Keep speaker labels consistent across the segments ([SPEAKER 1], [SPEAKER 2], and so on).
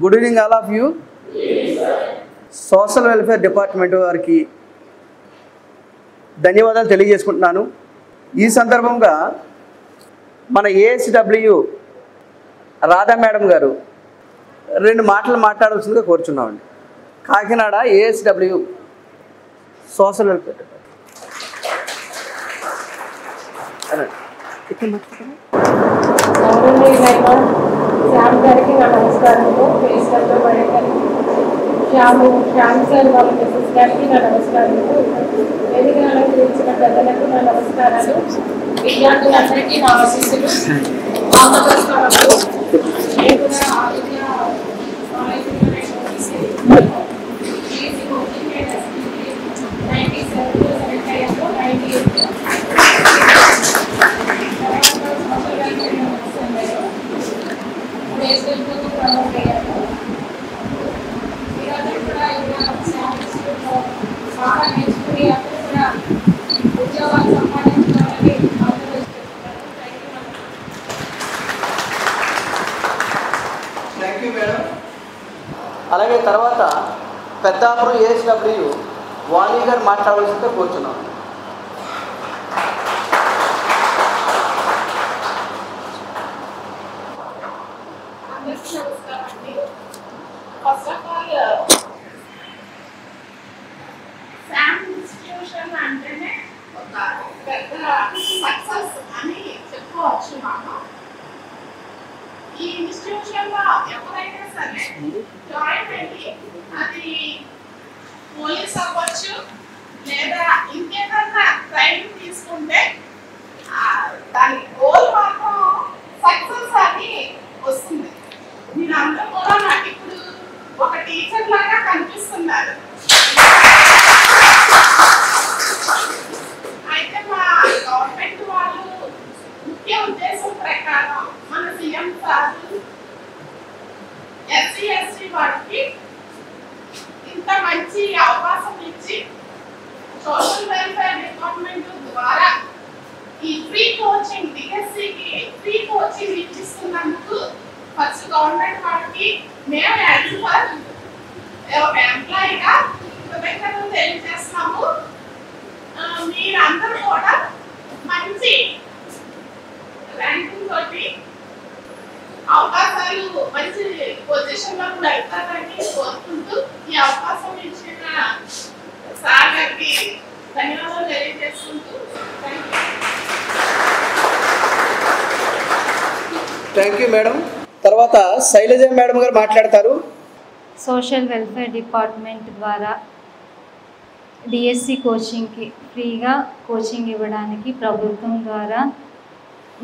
[SPEAKER 1] Good evening all of you. Social welfare department వారికి ధన్యవాదాలు తెలియజేసుకుంటున్నాను. ఈ సందర్భంగా మన ఏఎస్డబ్ల్యూ రాధా మేడం గారు 2 మాటలు మాట్లాడాల్సిందిగా కోరుచున్నామండి. Kakinada ASW social welfare
[SPEAKER 2] Shyam గారికి నా నమస్కారము. ఫేస్లో పడేగారికి శ్యామ్ సార్ వాళ్ళ మిసెస్ గారికి నా నమస్కారము. వేదిక అలంకరించిన పెద్దలకు నా నమస్కారాలు. విద్యార్థులందరికీ నా ఆశీస్సులు.
[SPEAKER 1] Thank you madam. అలాగే తర్వాత పెద్దాపురం ఏఎస్డబ్ల్యూ వాణి గారు మాట్లాడాల్సిందిగా కోరుచున్నాం.
[SPEAKER 3] First of all Sam institution అంటేనే ఒక పెద్ద సక్సెస్ అని చెప్పుకోవచ్చు. మనం ఈ ఇన్స్టిట్యూషన్ లో ఎవరైనా సరే జాయిన్ అయ్యి అది పోలీస్ అవ్వచ్చు లేదా ఇంకేదన్నా ట్రైనింగ్ తీసుకుంటే దాని గోల్ మాత్రం సక్సెస్ అని వస్తుంది. మీరందరూ కూడా నాకు ఇప్పుడు ఒక టీచర్ లాగా కనిపిస్తున్నారు. అయితే మా గవర్నమెంట్ వాళ్ళు ముఖ్య ఉద్దేశం ప్రకారం మన సీఎం సార్ ఎస్సీ ఎస్టీ వాళ్ళకి ఇంత మంచి అవకాశం ఇచ్చి సోషల్ వెల్ఫేర్ డిపార్ట్మెంట్ ద్వారా ఈ ఫ్రీ కోచింగ్ డిఎస్సికి ఫ్రీ కోచింగ్ ఇచ్చిస్తున్నందుకు ఫస్ట్ గవర్నమెంట్ వాళ్ళకి మేము ఒక ఎంప్లాయీగా కృతజ్ఞతలు తెలియజేస్తున్నాము. మీరందరూ కూడా మంచి ర్యాంకింగ్ తోటి అవకాశాలు మంచి పొజిషన్లోకి వెళ్తారని కోరుకుంటూ ఈ అవకాశం ఇచ్చిన సార్ గారికి ధన్యవాదాలు తెలియజేసుకుంటూ
[SPEAKER 1] థ్యాంక్ యూ మేడం. తర్వాత శైలజ మేడం గారు మాట్లాడతారు.
[SPEAKER 4] సోషల్ వెల్ఫేర్ డిపార్ట్మెంట్ ద్వారా డిఎస్సి కోచింగ్కి ఫ్రీగా కోచింగ్ ఇవ్వడానికి ప్రభుత్వం ద్వారా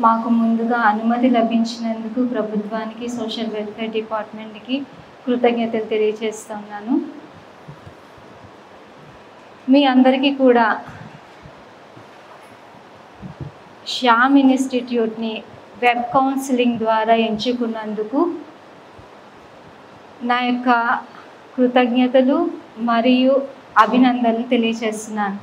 [SPEAKER 4] మాకు ముందుగా అనుమతి లభించినందుకు ప్రభుత్వానికి సోషల్ వెల్ఫేర్ డిపార్ట్మెంట్కి కృతజ్ఞతలు తెలియజేస్తున్నాను. మీ అందరికీ కూడా శ్యామ్ ఇన్స్టిట్యూట్ని వెబ్ కౌన్సిలింగ్ ద్వారా ఎంచుకున్నందుకు నా యొక్క కృతజ్ఞతలు మరియు అభినందనలు తెలియజేస్తున్నాను.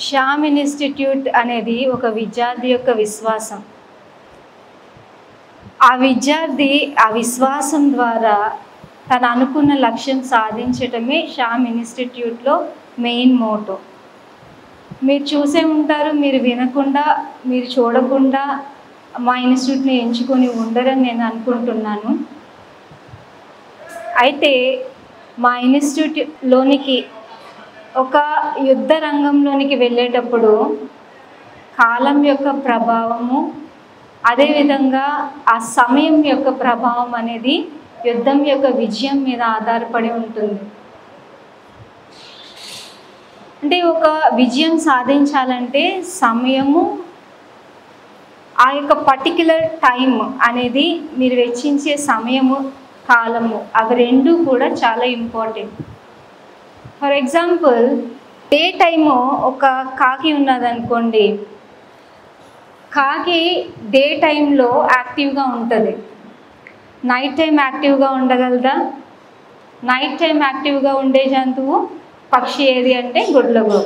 [SPEAKER 4] శ్యామ్ ఇన్స్టిట్యూట్ అనేది ఒక విద్యార్థి యొక్క విశ్వాసం. ఆ విద్యార్థి ఆ విశ్వాసం ద్వారా తను అనుకున్న లక్ష్యం సాధించటమే శ్యామ్ ఇన్స్టిట్యూట్లో మెయిన్ మోటో. మీరు చూసే ఉంటారు, మీరు వినకుండా మీరు చూడకుండా మా ఇన్స్టిట్యూట్ని ఎంచుకొని ఉండరని నేను అనుకుంటున్నాను. అయితే మా ఇన్స్టిట్యూట్లోనికి ఒక యుద్ధ రంగంలోనికి వెళ్ళేటప్పుడు కాలం యొక్క ప్రభావము, అదేవిధంగా ఆ సమయం యొక్క ప్రభావం అనేది యుద్ధం యొక్క విజయం మీద ఆధారపడి ఉంటుంది. అంటే ఒక విజయం సాధించాలంటే సమయము, ఆ యొక్క పర్టిక్యులర్ టైం అనేది మీరు వెచ్చించే సమయము, కాలము, అవి రెండు కూడా చాలా important. For example day time ఒక కాకి ఉన్నదనుకోండి, కాకి డే టైంలో యాక్టివ్గా ఉంటుంది. నైట్ టైం యాక్టివ్గా ఉండగలదా? నైట్ టైం యాక్టివ్గా ఉండే జంతువు పక్షి ఏది అంటే గుడ్లగూబ.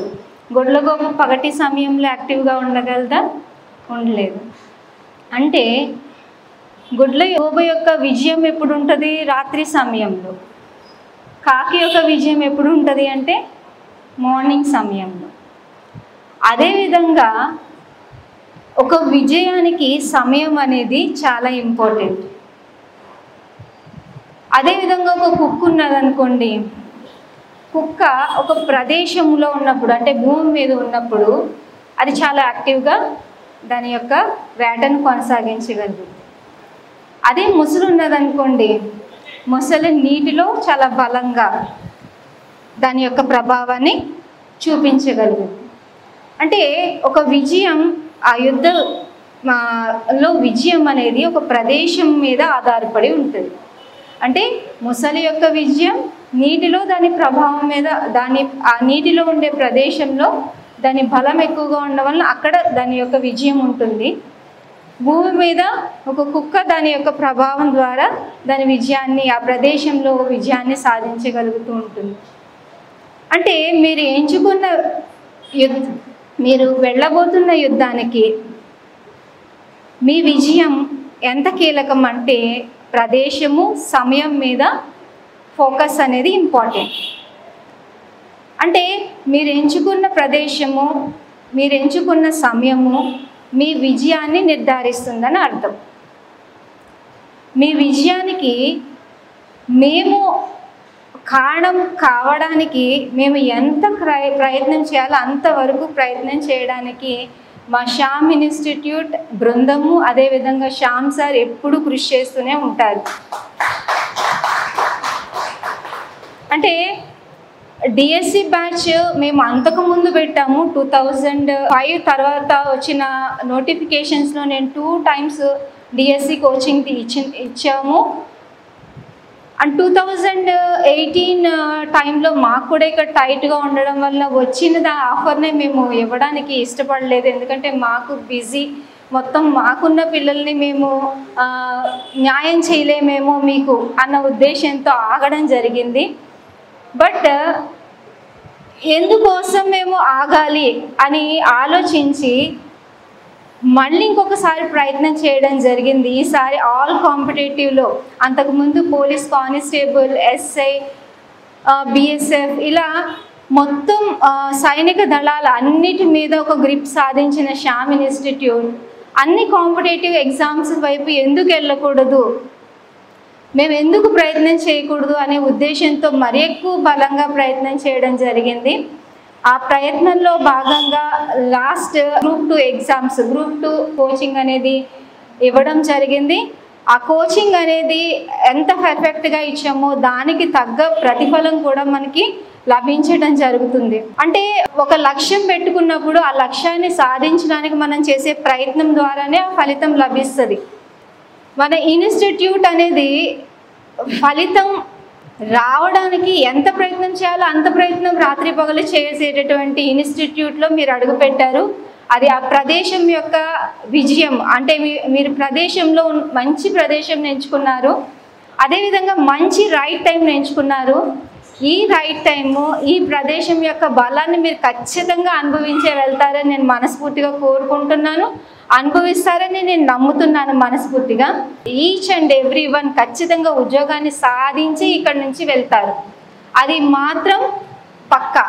[SPEAKER 4] గుడ్లగూబ పగటి సమయంలో యాక్టివ్గా ఉండగలదా? ఉండలేదు. అంటే గుడ్ల యోబు యొక్క విజయం ఎప్పుడు ఉంటుంది? రాత్రి సమయంలో. కాకి యొక్క విజయం ఎప్పుడు ఉంటుంది అంటే మార్నింగ్ సమయంలో. అదేవిధంగా ఒక విజయానికి సమయం అనేది చాలా ఇంపార్టెంట్. అదేవిధంగా ఒక కుక్క ఉన్నదనుకోండి, కుక్క ఒక ప్రదేశంలో ఉన్నప్పుడు అంటే భూమి మీద ఉన్నప్పుడు అది చాలా యాక్టివ్గా దాని యొక్క వేటను కొనసాగించగలదు. అదే ముసలి ఉన్నదనుకోండి, ముసలి నీటిలో చాలా బలంగా దాని యొక్క ప్రభావాన్ని చూపించగలదు. అంటే ఒక విజయం, ఆ యుద్ధంలో విజయం అనేది ఒక ప్రదేశం మీద ఆధారపడి ఉంటుంది. అంటే ముసలి యొక్క విజయం నీటిలో దాని ప్రభావం మీద, ఆ నీటిలో ఉండే ప్రదేశంలో దాని బలం ఎక్కువగా ఉండడం వల్ల అక్కడ దాని యొక్క విజయం ఉంటుంది. భూమి మీద ఒక కుక్క దాని యొక్క ప్రభావం ద్వారా దాని విజయాన్ని, ఆ ప్రదేశంలో విజయాన్ని సాధించగలుగుతూ ఉంటుంది. అంటే మీరు ఎంచుకున్న మీరు వెళ్ళబోతున్న యుద్ధానికి మీ విజయం ఎంత కీలకం అంటే ప్రదేశము, సమయం మీద ఫోకస్ అనేది ఇంపార్టెంట్. అంటే మీరు ఎంచుకున్న ప్రదేశము, మీరు ఎంచుకున్న సమయము మీ విజయాన్ని నిర్ధారిస్తుందని అర్థం. మీ విజయానికి మేము కారణం కావడానికి మేము ఎంత ప్రయత్నం చేయాలో అంతవరకు ప్రయత్నం చేయడానికి మా శ్యామ్ ఇన్స్టిట్యూట్ బృందము, అదేవిధంగా శ్యామ్ సార్ ఎప్పుడు కృషి చేస్తూనే ఉంటారు. అంటే డిఎస్సి బ్యాచ్ మేము అంతకుముందు పెట్టాము. 2005 తర్వాత వచ్చిన నోటిఫికేషన్స్లో నేను 2 times డిఎస్సి కోచింగ్ ఇచ్చాము. అండ్ 2018 టైంలో మాకు కూడా ఇక్కడ టైట్గా ఉండడం వల్ల వచ్చిన ఆఫర్నే మేము ఇవ్వడానికి ఇష్టపడలేదు. ఎందుకంటే మాకు బిజీ, మొత్తం మాకున్న పిల్లల్ని మేము న్యాయం చేయలేమేమో మీకు అన్న ఉద్దేశంతో ఆగడం జరిగింది. బట్ ఎందుకోసం మేము ఆగాలి అని ఆలోచించి మళ్ళీ ఇంకొకసారి ప్రయత్నం చేయడం జరిగింది. ఈసారి ఆల్ కాంపిటేటివ్లో, అంతకుముందు పోలీస్ కానిస్టేబుల్, ఎస్ఐ, బిఎస్ఎఫ్ ఇలా మొత్తం సైనిక దళాల అన్నిటి మీద ఒక గ్రిప్ సాధించిన శ్యామ్ ఇన్స్టిట్యూట్ అన్ని కాంపిటేటివ్ ఎగ్జామ్స్ వైపు ఎందుకు వెళ్ళకూడదు, మేము ఎందుకు ప్రయత్నం చేయకూడదు అనే ఉద్దేశంతో మరి ఎక్కువ బలంగా ప్రయత్నం చేయడం జరిగింది. ఆ ప్రయత్నంలో భాగంగా last group 2 exams, group 2 coaching అనేది ఇవ్వడం జరిగింది. ఆ కోచింగ్ అనేది ఎంత పర్ఫెక్ట్గా ఇచ్చామో దానికి తగ్గ ప్రతిఫలం కూడా మనకి లభించడం జరుగుతుంది. అంటే ఒక లక్ష్యం పెట్టుకున్నప్పుడు ఆ లక్ష్యాన్ని సాధించడానికి మనం చేసే ప్రయత్నం ద్వారానే ఆ ఫలితం లభిస్తుంది. మన ఇన్స్టిట్యూట్ అనేది ఫలితం రావడానికి ఎంత ప్రయత్నం చేయాలో అంత ప్రయత్నం రాత్రి పగలు చేసేటటువంటి ఇన్స్టిట్యూట్లో మీరు అడుగుపెట్టారు. అది ఆ ప్రదేశం యొక్క విజయం. అంటే మీరు ప్రదేశంలో మంచి ప్రదేశం ఎంచుకున్నారు, అదేవిధంగా మంచి రైట్ టైం ఎంచుకున్నారు. ఈ రైట్ టైము, ఈ ప్రదేశం యొక్క బలాన్ని మీరు ఖచ్చితంగా అనుభవించే వెళ్తారని నేను మనస్ఫూర్తిగా కోరుకుంటున్నాను. అనుభవిస్తారని నేను నమ్ముతున్నాను మనస్ఫూర్తిగా. ఈచ్ అండ్ ఎవ్రీ వన్ ఖచ్చితంగా ఉద్యోగాన్ని సాధించి ఇక్కడి నుంచి వెళ్తారు, అది మాత్రం పక్కా.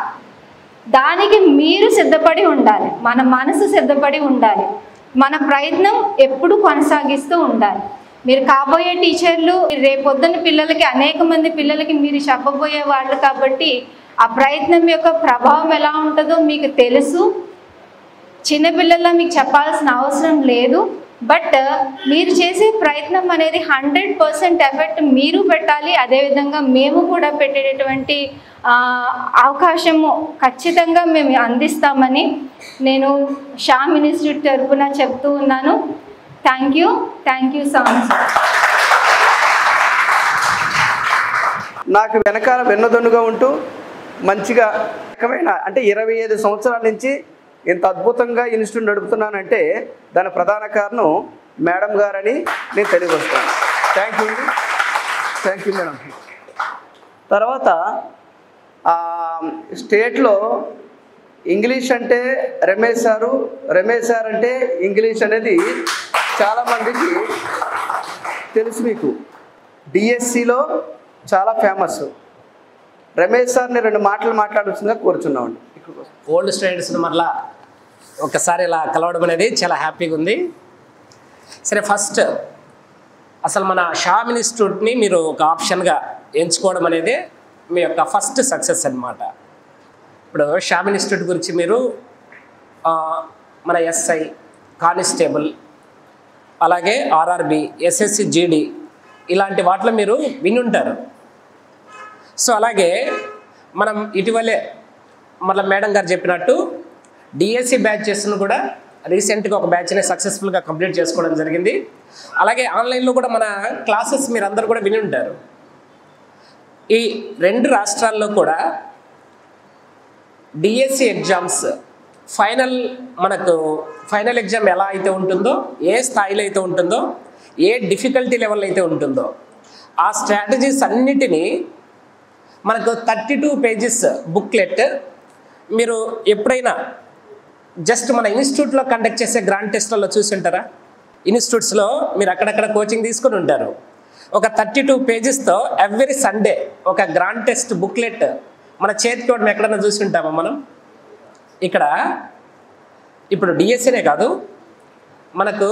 [SPEAKER 4] దానికి మీరు సిద్ధపడి ఉండాలి, మన మనసు సిద్ధపడి ఉండాలి, మన ప్రయత్నం ఎప్పుడు కొనసాగిస్తూ ఉండాలి. మీరు కాబోయే టీచర్లు రేపొద్దున పిల్లలకి, అనేక మంది పిల్లలకి మీరు చెప్పబోయే వాళ్ళు కాబట్టి ఆ ప్రయత్నం యొక్క ప్రభావం ఎలా ఉంటుందో మీకు తెలుసు. చిన్నపిల్లల్లో మీకు చెప్పాల్సిన అవసరం లేదు. బట్ మీరు చేసే ప్రయత్నం అనేది 100% ఎఫెక్ట్ మీరు పెట్టాలి. అదేవిధంగా మేము కూడా పెట్టేటటువంటి అవకాశము ఖచ్చితంగా మేము అందిస్తామని నేను శ్యామ్ ఇన్స్టిట్యూట్ తరఫున చెప్తూ ఉన్నాను. Thank you so much.
[SPEAKER 1] నాకు వెనకాల వెన్నదొన్నుగా ఉంటూ మంచిగా రకమైన, అంటే 25 సంవత్సరాల నుంచి ఇంత అద్భుతంగా ఇన్స్టిట్యూట్ నడుపుతున్నానంటే దాని ప్రధాన కారణం మేడం గారని నేను తెలియవస్తాను. Thank you madam. తర్వాత స్టేట్లో ఇంగ్లీష్ అంటే రమేష్ సారు, రమేష్ సార్ అంటే ఇంగ్లీష్ అనేది చాలామందికి తెలుసు. మీకు డిఎస్సిలో చాలా ఫేమస్. రమేష్ సార్ని 2 మాటలు మాట్లాడాల్సిందిగా కోరుచున్నామండి.
[SPEAKER 5] ఓల్డ్ స్టూడెంట్స్ని మరలా ఒకసారి ఇలా కలవడం అనేది చాలా హ్యాపీగా ఉంది. సరే, ఫస్ట్ అసలు మన షామ్ ఇన్స్టిట్యూట్ని మీరు ఒక ఆప్షన్గా ఎంచుకోవడం అనేది మీ యొక్క ఫస్ట్ సక్సెస్ అన్నమాట. ఇప్పుడు షామ్ ఇన్స్టిట్యూట్ గురించి మీరు మన ఎస్ఐ, కానిస్టేబుల్, అలాగే ఆర్ఆర్బి, ఎస్ఎస్సి, జీడి ఇలాంటి వాటిలో మీరు వినుంటారు. సో అలాగే మనం ఇటీవలే మళ్ళీ మేడం గారు చెప్పినట్టు డిఎస్సి బ్యాచెస్ను కూడా రీసెంట్గా ఒక బ్యాచ్ని సక్సెస్ఫుల్గా కంప్లీట్ చేసుకోవడం జరిగింది. అలాగే ఆన్లైన్లో కూడా మన క్లాసెస్ మీరు అందరూ కూడా విని ఉంటారు. ఈ 2 రాష్ట్రాల్లో కూడా డిఎస్సి ఎగ్జామ్స్ ఫైనల్ ఎగ్జామ్ ఎలా అయితే ఉంటుందో, ఏ స్థాయిలో అయితే ఉంటుందో, ఏ డిఫికల్టీ లెవెల్ అయితే ఉంటుందో ఆ స్ట్రాటజీస్ అన్నిటినీ మనకు 32 పేజెస్ బుక్లెట్ మీరు ఎప్పుడైనా జస్ట్ మన ఇన్స్టిట్యూట్లో కండక్ట్ చేసే గ్రాండ్ టెస్ట్లలో చూసి ఉంటారా? ఇన్స్టిట్యూట్స్లో మీరు అక్కడక్కడ కోచింగ్ తీసుకొని ఉంటారు. ఒక 32 పేజెస్తో ఎవ్రీ సండే ఒక గ్రాండ్ టెస్ట్ బుక్లెట్ మన చేతికి మనం ఎక్కడన్నా చూసి ఉంటామా మనం? ఇక్కడ ఇప్పుడు డిఎస్సీనే కాదు, మనకు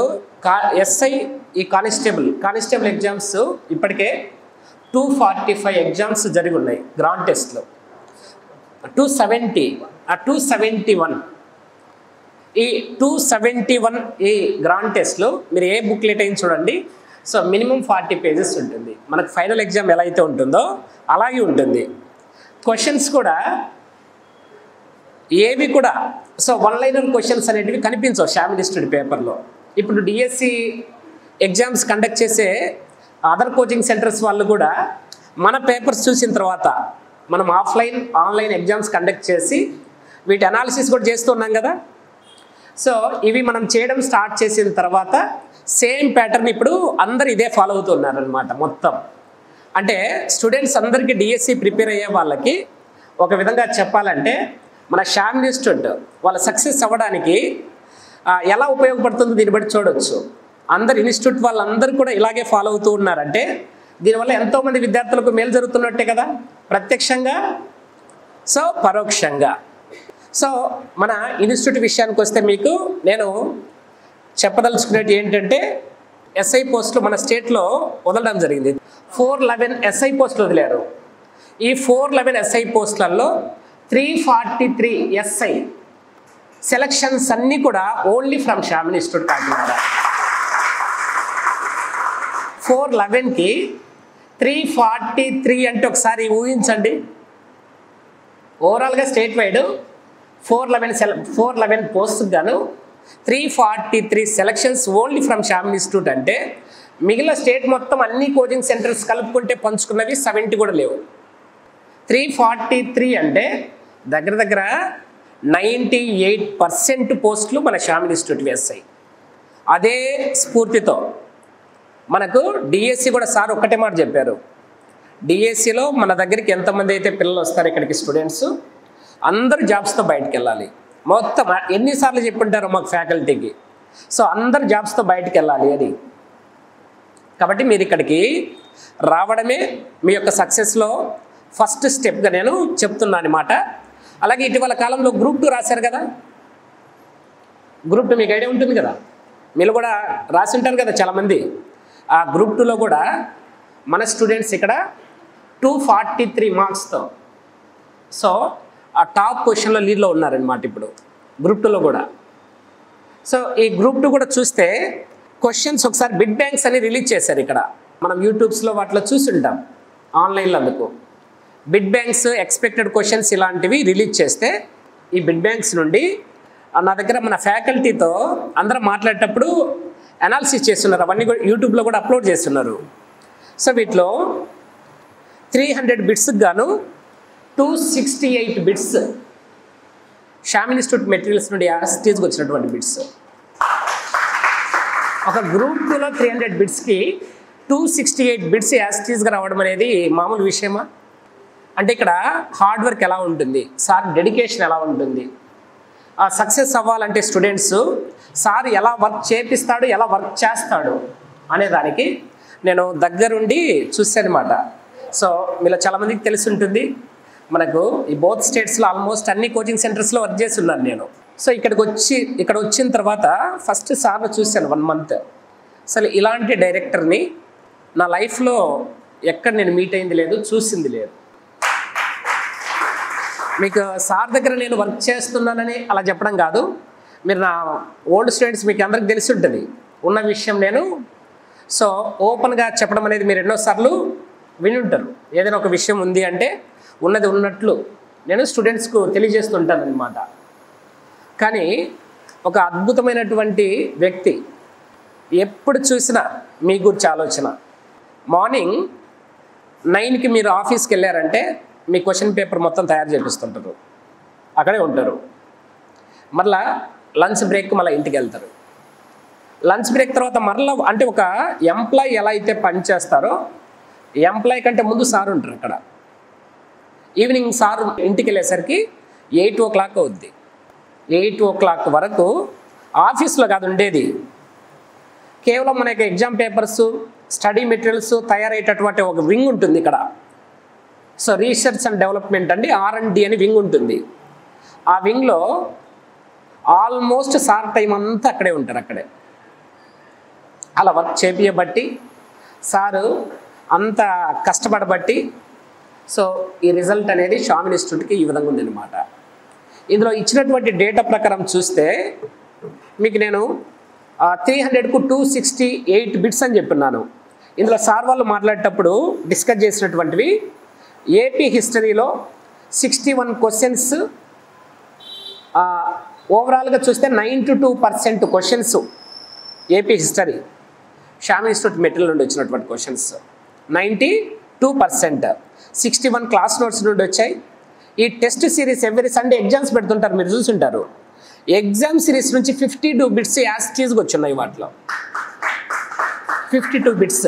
[SPEAKER 5] ఎస్ఐ, ఈ కానిస్టేబుల్ ఎగ్జామ్స్ ఇప్పటికే 245 ఎగ్జామ్స్ జరిగి ఉన్నాయి. గ్రాండ్ టెస్ట్లో 271 ఈ 271 ఈ గ్రాండ్ టెస్ట్లో మీరు ఏ బుక్లెట్ అయినా చూడండి. సో మినిమం 40 పేజెస్ ఉంటుంది. మనకు ఫైనల్ ఎగ్జామ్ ఎలా అయితే ఉంటుందో అలాగే ఉంటుంది. క్వశ్చన్స్ కూడా ఏవి కూడా సో 1-లైనర్ క్వశ్చన్స్ అనేటివి కనిపించవు షామ్ ఇన్స్టిట్యూట్ పేపర్లో. ఇప్పుడు డిఎస్సి ఎగ్జామ్స్ కండక్ట్ చేసే అదర్ కోచింగ్ సెంటర్స్ వాళ్ళు కూడా మన పేపర్స్ చూసిన తర్వాత మనం ఆన్లైన్ ఎగ్జామ్స్ కండక్ట్ చేసి వీటి అనాలిసిస్ కూడా చేస్తున్నాం కదా. సో ఇవి మనం చేయడం స్టార్ట్ చేసిన తర్వాత సేమ్ ప్యాటర్న్ ఇప్పుడు అందరు ఇదే ఫాలో అవుతున్నారు అనమాట మొత్తం. అంటే స్టూడెంట్స్ అందరికీ డిఎస్సి ప్రిపేర్ అయ్యే వాళ్ళకి ఒక విధంగా చెప్పాలంటే మన షామ్ ఇన్స్టిట్యూట్ వాళ్ళ సక్సెస్ అవ్వడానికి ఎలా ఉపయోగపడుతుందో దీన్ని బట్టి చూడవచ్చు. అందరు ఇన్స్టిట్యూట్ వాళ్ళందరూ కూడా ఇలాగే ఫాలో అవుతూ ఉన్నారంటే దీనివల్ల ఎంతోమంది విద్యార్థులకు మేలు జరుగుతున్నట్టే కదా, ప్రత్యక్షంగా సో పరోక్షంగా. సో మన ఇన్స్టిట్యూట్ విషయానికి వస్తే మీకు నేను చెప్పదలుచుకునేది ఏంటంటే ఎస్ఐ పోస్టులు మన స్టేట్లో వదలడం జరిగింది. 411 ఎస్ఐ పోస్టులు వదిలారు. ఈ 411 ఎస్ఐ పోస్టులలో 343 ఎస్ఐ సెలక్షన్స్ అన్నీ కూడా only from Shyam institute Kakinada. 411కి 343 అంటే ఒకసారి ఊహించండి. ఓవరాల్గా స్టేట్ వైడ్ 411 పోస్ట్కి గాను 343 selections only from Shyam institute అంటే మిగిలిన స్టేట్ మొత్తం అన్ని కోచింగ్ సెంటర్స్ కలుపుకుంటే పంచుకున్నవి 70 కూడా లేవు. 343 అంటే దగ్గర 98% పోస్టులు మన షామ్ ఇన్స్టిట్యూట్ వేస్తాయి. అదే స్ఫూర్తితో మనకు డిఎస్సి కూడా సార్ ఒక్కటే మాట చెప్పారు. డిఎస్సిలో మన దగ్గరికి ఎంతమంది అయితే పిల్లలు వస్తారు ఇక్కడికి స్టూడెంట్స్ అందరూ జాబ్స్తో బయటకు వెళ్ళాలి. మొత్తం ఎన్నిసార్లు చెప్పుంటారో మాకు ఫ్యాకల్టీకి. సో అందరు జాబ్స్తో బయటకు వెళ్ళాలి అని. కాబట్టి మీరు ఇక్కడికి రావడమే మీ యొక్క సక్సెస్లో ఫస్ట్ స్టెప్గా నేను చెప్తున్నాను అన్నమాట. అలాగే ఇటీవల కాలంలో గ్రూప్ 2 రాశారు కదా. గ్రూప్ 2 మీకు ఐడియా ఉంటుంది కదా, మీరు కూడా రాసి ఉంటారు కదా చాలామంది. ఆ గ్రూప్ 2లో కూడా మన స్టూడెంట్స్ ఇక్కడ 243 మార్క్స్తో సో ఆ టాప్ పొజిషన్లో లీడ్లో ఉన్నారనమాట ఇప్పుడు గ్రూప్ 2లో కూడా. సో ఈ గ్రూప్ 2 కూడా చూస్తే క్వశ్చన్స్ ఒకసారి బిడ్ బ్యాంక్స్ అని రిలీజ్ చేశారు. ఇక్కడ మనం యూట్యూబ్స్లో వాటిలో చూసి ఉంటాం ఆన్లైన్లో. అందుకు బిడ్ బ్యాంక్స్ ఎక్స్పెక్టెడ్ క్వశ్చన్స్ ఇలాంటివి రిలీజ్ చేస్తే ఈ బిడ్ బ్యాంక్స్ నుండి నా దగ్గర మన ఫ్యాకల్టీతో అందరం మాట్లాడేటప్పుడు అనాలిసిస్ చేస్తున్నారు. అవన్నీ కూడా యూట్యూబ్లో కూడా అప్లోడ్ చేస్తున్నారు. సో వీటిలో 300 బిట్స్కి గాను 268 బిట్స్ షామ్ ఇన్స్టిట్యూట్ మెటీరియల్స్ నుండి యాస్టీస్కి వచ్చినటువంటి బిట్స్. ఒక గ్రూప్ 2లో 300 బిట్స్కి 268 బిట్స్ యాస్టీస్గా రావడం అనేది మామూలు విషయమా? అంటే ఇక్కడ హార్డ్ వర్క్ ఎలా ఉంటుంది, సార్ డెడికేషన్ ఎలా ఉంటుంది, సక్సెస్ అవ్వాలంటే స్టూడెంట్స్ సార్ ఎలా వర్క్ చేపిస్తాడు, ఎలా వర్క్ చేస్తాడు అనే దానికి నేను దగ్గరుండి చూసానమాట. సో మీలో చాలామందికి తెలిసి ఉంటుంది, మనకు ఈ బోత్ స్టేట్స్లో ఆల్మోస్ట్ అన్ని కోచింగ్ సెంటర్స్లో వర్క్ చేసి ఉన్నాను నేను. సో ఇక్కడ వచ్చిన తర్వాత ఫస్ట్ సార్ను చూశాను 1 month. అసలు ఇలాంటి డైరెక్టర్ని నా లైఫ్లో ఎక్కడ నేను మీట్ అయింది లేదు, చూసింది లేదు. మీకు సార్ దగ్గర నేను వర్క్ చేస్తున్నానని అలా చెప్పడం కాదు, మీరు నా ఓల్డ్ స్టూడెంట్స్ మీకు అందరికి తెలిసి ఉంటుంది ఉన్న విషయం నేను. సో ఓపెన్గా చెప్పడం అనేది మీరు ఎన్నోసార్లు విని ఉంటారు. ఏదైనా ఒక విషయం ఉంది అంటే ఉన్నది ఉన్నట్లు నేను స్టూడెంట్స్కు తెలియజేస్తుంటాను అనమాట. కానీ ఒక అద్భుతమైనటువంటి వ్యక్తి, ఎప్పుడు చూసినా మీ గురించి ఆలోచన. మార్నింగ్ 9కి మీరు ఆఫీస్కి వెళ్ళారంటే మీ క్వశ్చన్ పేపర్ మొత్తం తయారు చేపిస్తుంటారు, అక్కడే ఉంటారు. మరలా లంచ్ బ్రేక్ మళ్ళీ ఇంటికి వెళ్తారు. లంచ్ బ్రేక్ తర్వాత మరలా అంటే ఒక ఎంప్లాయీ ఎలా అయితే పని చేస్తారో ఎంప్లాయీ కంటే ముందు సార్ ఉంటారు అక్కడ. ఈవినింగ్ సార్ ఇంటికి వెళ్ళేసరికి 8 o'clock అవుద్ది. 8 o'clock వరకు ఆఫీస్లో కాదు ఉండేది, కేవలం మనకి ఎగ్జామ్ పేపర్స్, స్టడీ మెటీరియల్స్ తయారయ్యేటటువంటి ఒక వింగ్ ఉంటుంది ఇక్కడ. సో రీసెర్చ్ అండ్ డెవలప్మెంట్ అండి, R&D అని వింగ్ ఉంటుంది. ఆ వింగ్లో ఆల్మోస్ట్ సార్ టైం అంతా అక్కడే ఉంటారు. అక్కడే అలా వర్క్ చేపియబట్టి సారు అంత కష్టపడబట్టి సో ఈ రిజల్ట్ అనేది షామ్ ఇన్స్టిట్యూట్కి ఈ విధంగా ఉందన్నమాట. ఇందులో ఇచ్చినటువంటి డేటా ప్రకారం చూస్తే మీకు నేను 300కు 268 బిట్స్ అని చెప్పున్నాను. ఇందులో సార్ వాళ్ళు మాట్లాడేటప్పుడు డిస్కస్ చేసినటువంటివి ఏపీ హిస్టరీలో 61 క్వశ్చన్స్, ఓవరాల్గా చూస్తే 92% questions AP history Sam institute material నుండి వచ్చినటువంటి క్వశ్చన్స్ 92%. 61 క్లాస్ నోట్స్ నుండి వచ్చాయి. ఈ test series every Sunday exams పెడుతుంటారు, మీరు చూసుంటారు. ఎగ్జామ్ సిరీస్ నుంచి 52 బిట్స్ యాస్టీజ్గా వచ్చున్నాయి వాటిలో, 52 బిట్స్.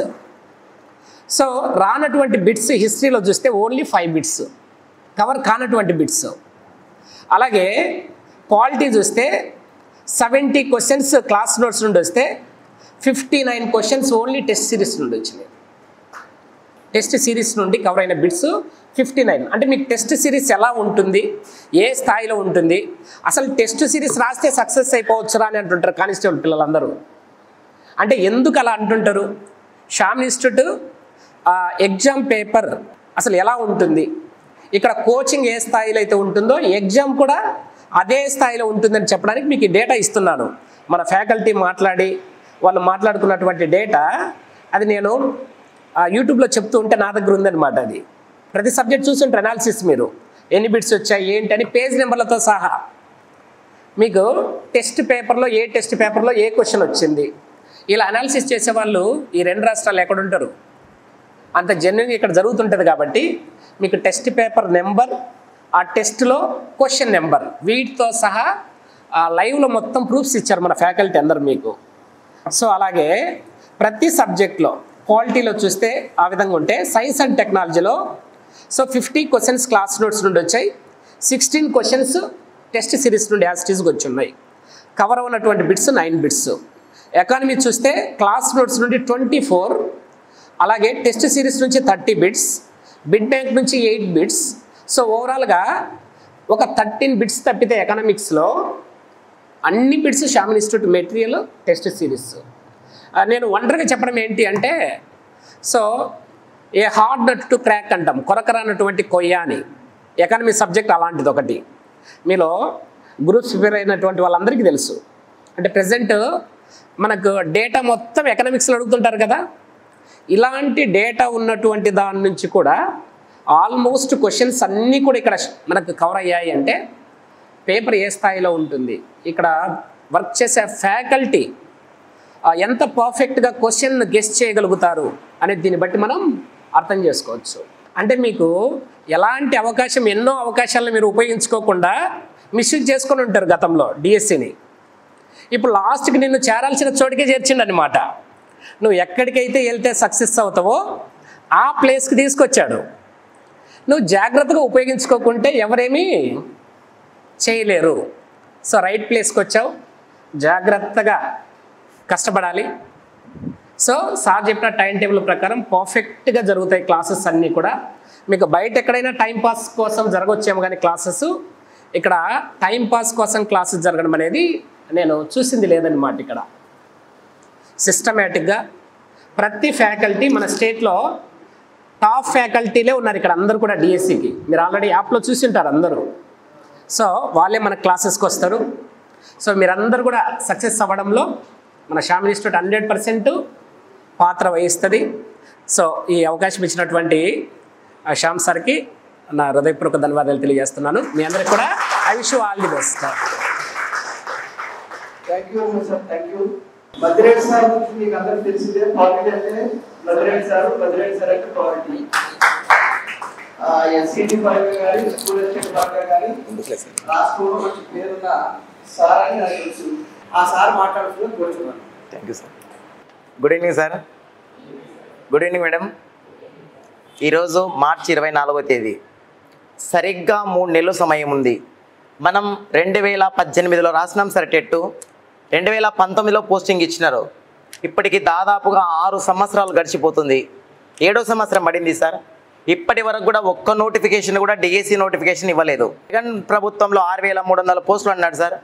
[SPEAKER 5] సో రానటువంటి బిట్స్ హిస్టరీలో చూస్తే ఓన్లీ 5 బిట్స్ కవర్ కానటువంటి బిట్స్. అలాగే పాలిటీ చూస్తే 70 క్వశ్చన్స్ క్లాస్ నోట్స్ నుండి వస్తే 59 క్వశ్చన్స్ ఓన్లీ టెస్ట్ సిరీస్ నుండి వచ్చినాయి. టెస్ట్ సిరీస్ నుండి కవర్ అయిన బిట్స్ 59. అంటే మీకు టెస్ట్ సిరీస్ ఎలా ఉంటుంది, ఏ స్థాయిలో ఉంటుంది, అసలు టెస్ట్ సిరీస్ రాస్తే సక్సెస్ అయిపోవచ్చురా అని అంటుంటారు కానిస్టేబుల్ పిల్లలందరూ. అంటే ఎందుకు అలా అంటుంటారు? షామ్ ఇన్స్టిట్యూట్ ఎగ్జామ్ పేపర్ అసలు ఎలా ఉంటుంది, ఇక్కడ కోచింగ్ ఏ స్థాయిలో అయితే ఉంటుందో ఎగ్జామ్ కూడా అదే స్థాయిలో ఉంటుందని చెప్పడానికి మీకు ఈ డేటా ఇస్తున్నాను. మన ఫ్యాకల్టీ మాట్లాడి వాళ్ళు మాట్లాడుకున్నటువంటి డేటా అది నేను యూట్యూబ్లో చెప్తూ ఉంటే నా దగ్గర ఉందన్నమాట. అది ప్రతి సబ్జెక్ట్ చూస్తుంటే అనాలిసిస్ మీరు ఎన్ని బిట్స్ వచ్చాయి ఏంటి అని పేజ్ నెంబర్లతో సహా మీకు టెస్ట్ పేపర్లో ఏ క్వశ్చన్ వచ్చింది ఇలా అనాలిసిస్ చేసేవాళ్ళు ఈ 2 రాష్ట్రాలు ఎక్కడ ఉంటారు? అంత జెన్యున్గా ఇక్కడ జరుగుతుంటుంది. కాబట్టి మీకు టెస్ట్ పేపర్ నెంబర్, ఆ టెస్ట్లో క్వశ్చన్ నెంబర్ వీటితో సహా లైవ్లో మొత్తం ప్రూఫ్స్ ఇచ్చారు మన ఫ్యాకల్టీ అందరు మీకు. సో అలాగే ప్రతి సబ్జెక్ట్లో క్వాలిటీలో చూస్తే ఆ విధంగా ఉంటే సైన్స్ అండ్ టెక్నాలజీలో సో 50 క్వశ్చన్స్ క్లాస్ నోట్స్ నుండి వచ్చాయి, 16 క్వశ్చన్స్ టెస్ట్ సిరీస్ నుండి యాస్టీస్గా వచ్చి ఉన్నాయి. కవర్ అవునటువంటి బిట్స్ 9 బిట్స్. ఎకానమీ చూస్తే క్లాస్ నోట్స్ నుండి 24, అలాగే టెస్ట్ సిరీస్ నుంచి 30 బిట్స్, బిడ్ బ్యాంక్ నుంచి 8 బిట్స్. సో ఓవరాల్గా ఒక 13 బిట్స్ తప్పితే ఎకనామిక్స్లో అన్ని bits Sham institute material test series. నేను వండర్గా చెప్పడం ఏంటి అంటే so a hard nut to crack అంటాం, కొరకరానటువంటి కొయ్య అని. ఎకానమీ సబ్జెక్ట్ అలాంటిది ఒకటి. మీలో గ్రూప్స్ ప్రిపేర్ అయినటువంటి వాళ్ళందరికీ తెలుసు. అంటే ప్రజెంట్ మనకు డేటా మొత్తం ఎకనామిక్స్లో అడుగుతుంటారు కదా, ఇలాంటి డేటా ఉన్నటువంటి దాని నుంచి కూడా ఆల్మోస్ట్ క్వశ్చన్స్ అన్నీ కూడా ఇక్కడ మనకు కవర్ అయ్యాయి. అంటే పేపర్ ఏ స్థాయిలో ఉంటుంది, ఇక్కడ వర్క్ చేసే ఫ్యాకల్టీ ఎంత పర్ఫెక్ట్గా క్వశ్చన్ గెస్ చేయగలుగుతారు అనేది దీన్ని బట్టి మనం అర్థం చేసుకోవచ్చు. అంటే మీకు ఎలాంటి అవకాశం, ఎన్నో అవకాశాలను మీరు ఉపయోగించుకోకుండా మిస్యూజ్ చేసుకొని ఉంటారు గతంలో డిఎస్సిని. ఇప్పుడు లాస్ట్కి నిన్ను చేరాల్సిన చోటికే చేర్చిండు అనమాట. నువ్వు ఎక్కడికైతే వెళ్తే సక్సెస్ అవుతావో ఆ ప్లేస్కి తీసుకొచ్చాడు. నువ్వు జాగ్రత్తగా ఉపయోగించుకోకుంటే ఎవరేమీ చేయలేరు. సో రైట్ ప్లేస్కి వచ్చావు, జాగ్రత్తగా కష్టపడాలి. సో సార్ చెప్పిన టైం టేబుల్ ప్రకారం పర్ఫెక్ట్గా జరుగుతాయి క్లాసెస్ అన్నీ కూడా. మీకు బయట ఎక్కడైనా టైంపాస్ కోసం జరగవచ్చేమో కానీ క్లాసెస్, ఇక్కడ టైంపాస్ కోసం క్లాసెస్ జరగడం అనేది నేను చూసింది లేదన్నమాట. ఇక్కడ సిస్టమేటిక్గా ప్రతి ఫ్యాకల్టీ మన స్టేట్లో టాప్ ఫ్యాకల్టీలే ఉన్నారు ఇక్కడ అందరూ కూడా డిఎస్సికి. మీరు ఆల్రెడీ యాప్లో చూసి ఉంటారు అందరూ. సో వాళ్ళే మన క్లాసెస్కి వస్తారు. సో మీరందరూ కూడా సక్సెస్ అవ్వడంలో మన శ్యామ్ ఇన్స్టిట్యూట్ 100% పాత్ర వహిస్తుంది. సో ఈ అవకాశం ఇచ్చినటువంటి శ్యామ్ సార్కి నా హృదయపూర్వక ధన్యవాదాలు తెలియజేస్తున్నాను. మీ అందరికి కూడా I wish you all the best.
[SPEAKER 1] Thank you sir, thank you. మధురేట్ సార్ గురించి మీకు అందరికి తెలిసిందే. పాలిటీ అంటే మధురేట్ సార్ అంటే పాలిటీ. ఎస్సీటీ పరంగా కానీ స్కూల్ ఎస్టేట్ పరంగా కానీ రాష్ట్రంలో మంచి పేరున్న సార్ అని నాకు తెలుసు. ఆ సార్ మాట్లాడుతున్నా కోరుతున్నాను.
[SPEAKER 6] Thank you sir. Good evening sir. Good evening madam. ఈరోజు మార్చి 24వ తేదీ, సరిగ్గా 3 నెలలు సమయం ఉంది. మనం 2018లో రాసినాం సార్ టెట్. 2019లో పోస్టింగ్ ఇచ్చినారు. ఇప్పటికి దాదాపుగా 6 సంవత్సరాలు గడిచిపోతుంది. 7వ సంవత్సరం పడింది సార్. ఇప్పటి వరకు కూడా ఒక్క నోటిఫికేషన్ కూడా డిఎస్సి నోటిఫికేషన్ ఇవ్వలేదు. జగన్ ప్రభుత్వంలో 6,300 పోస్టులు అన్నాడు సార్.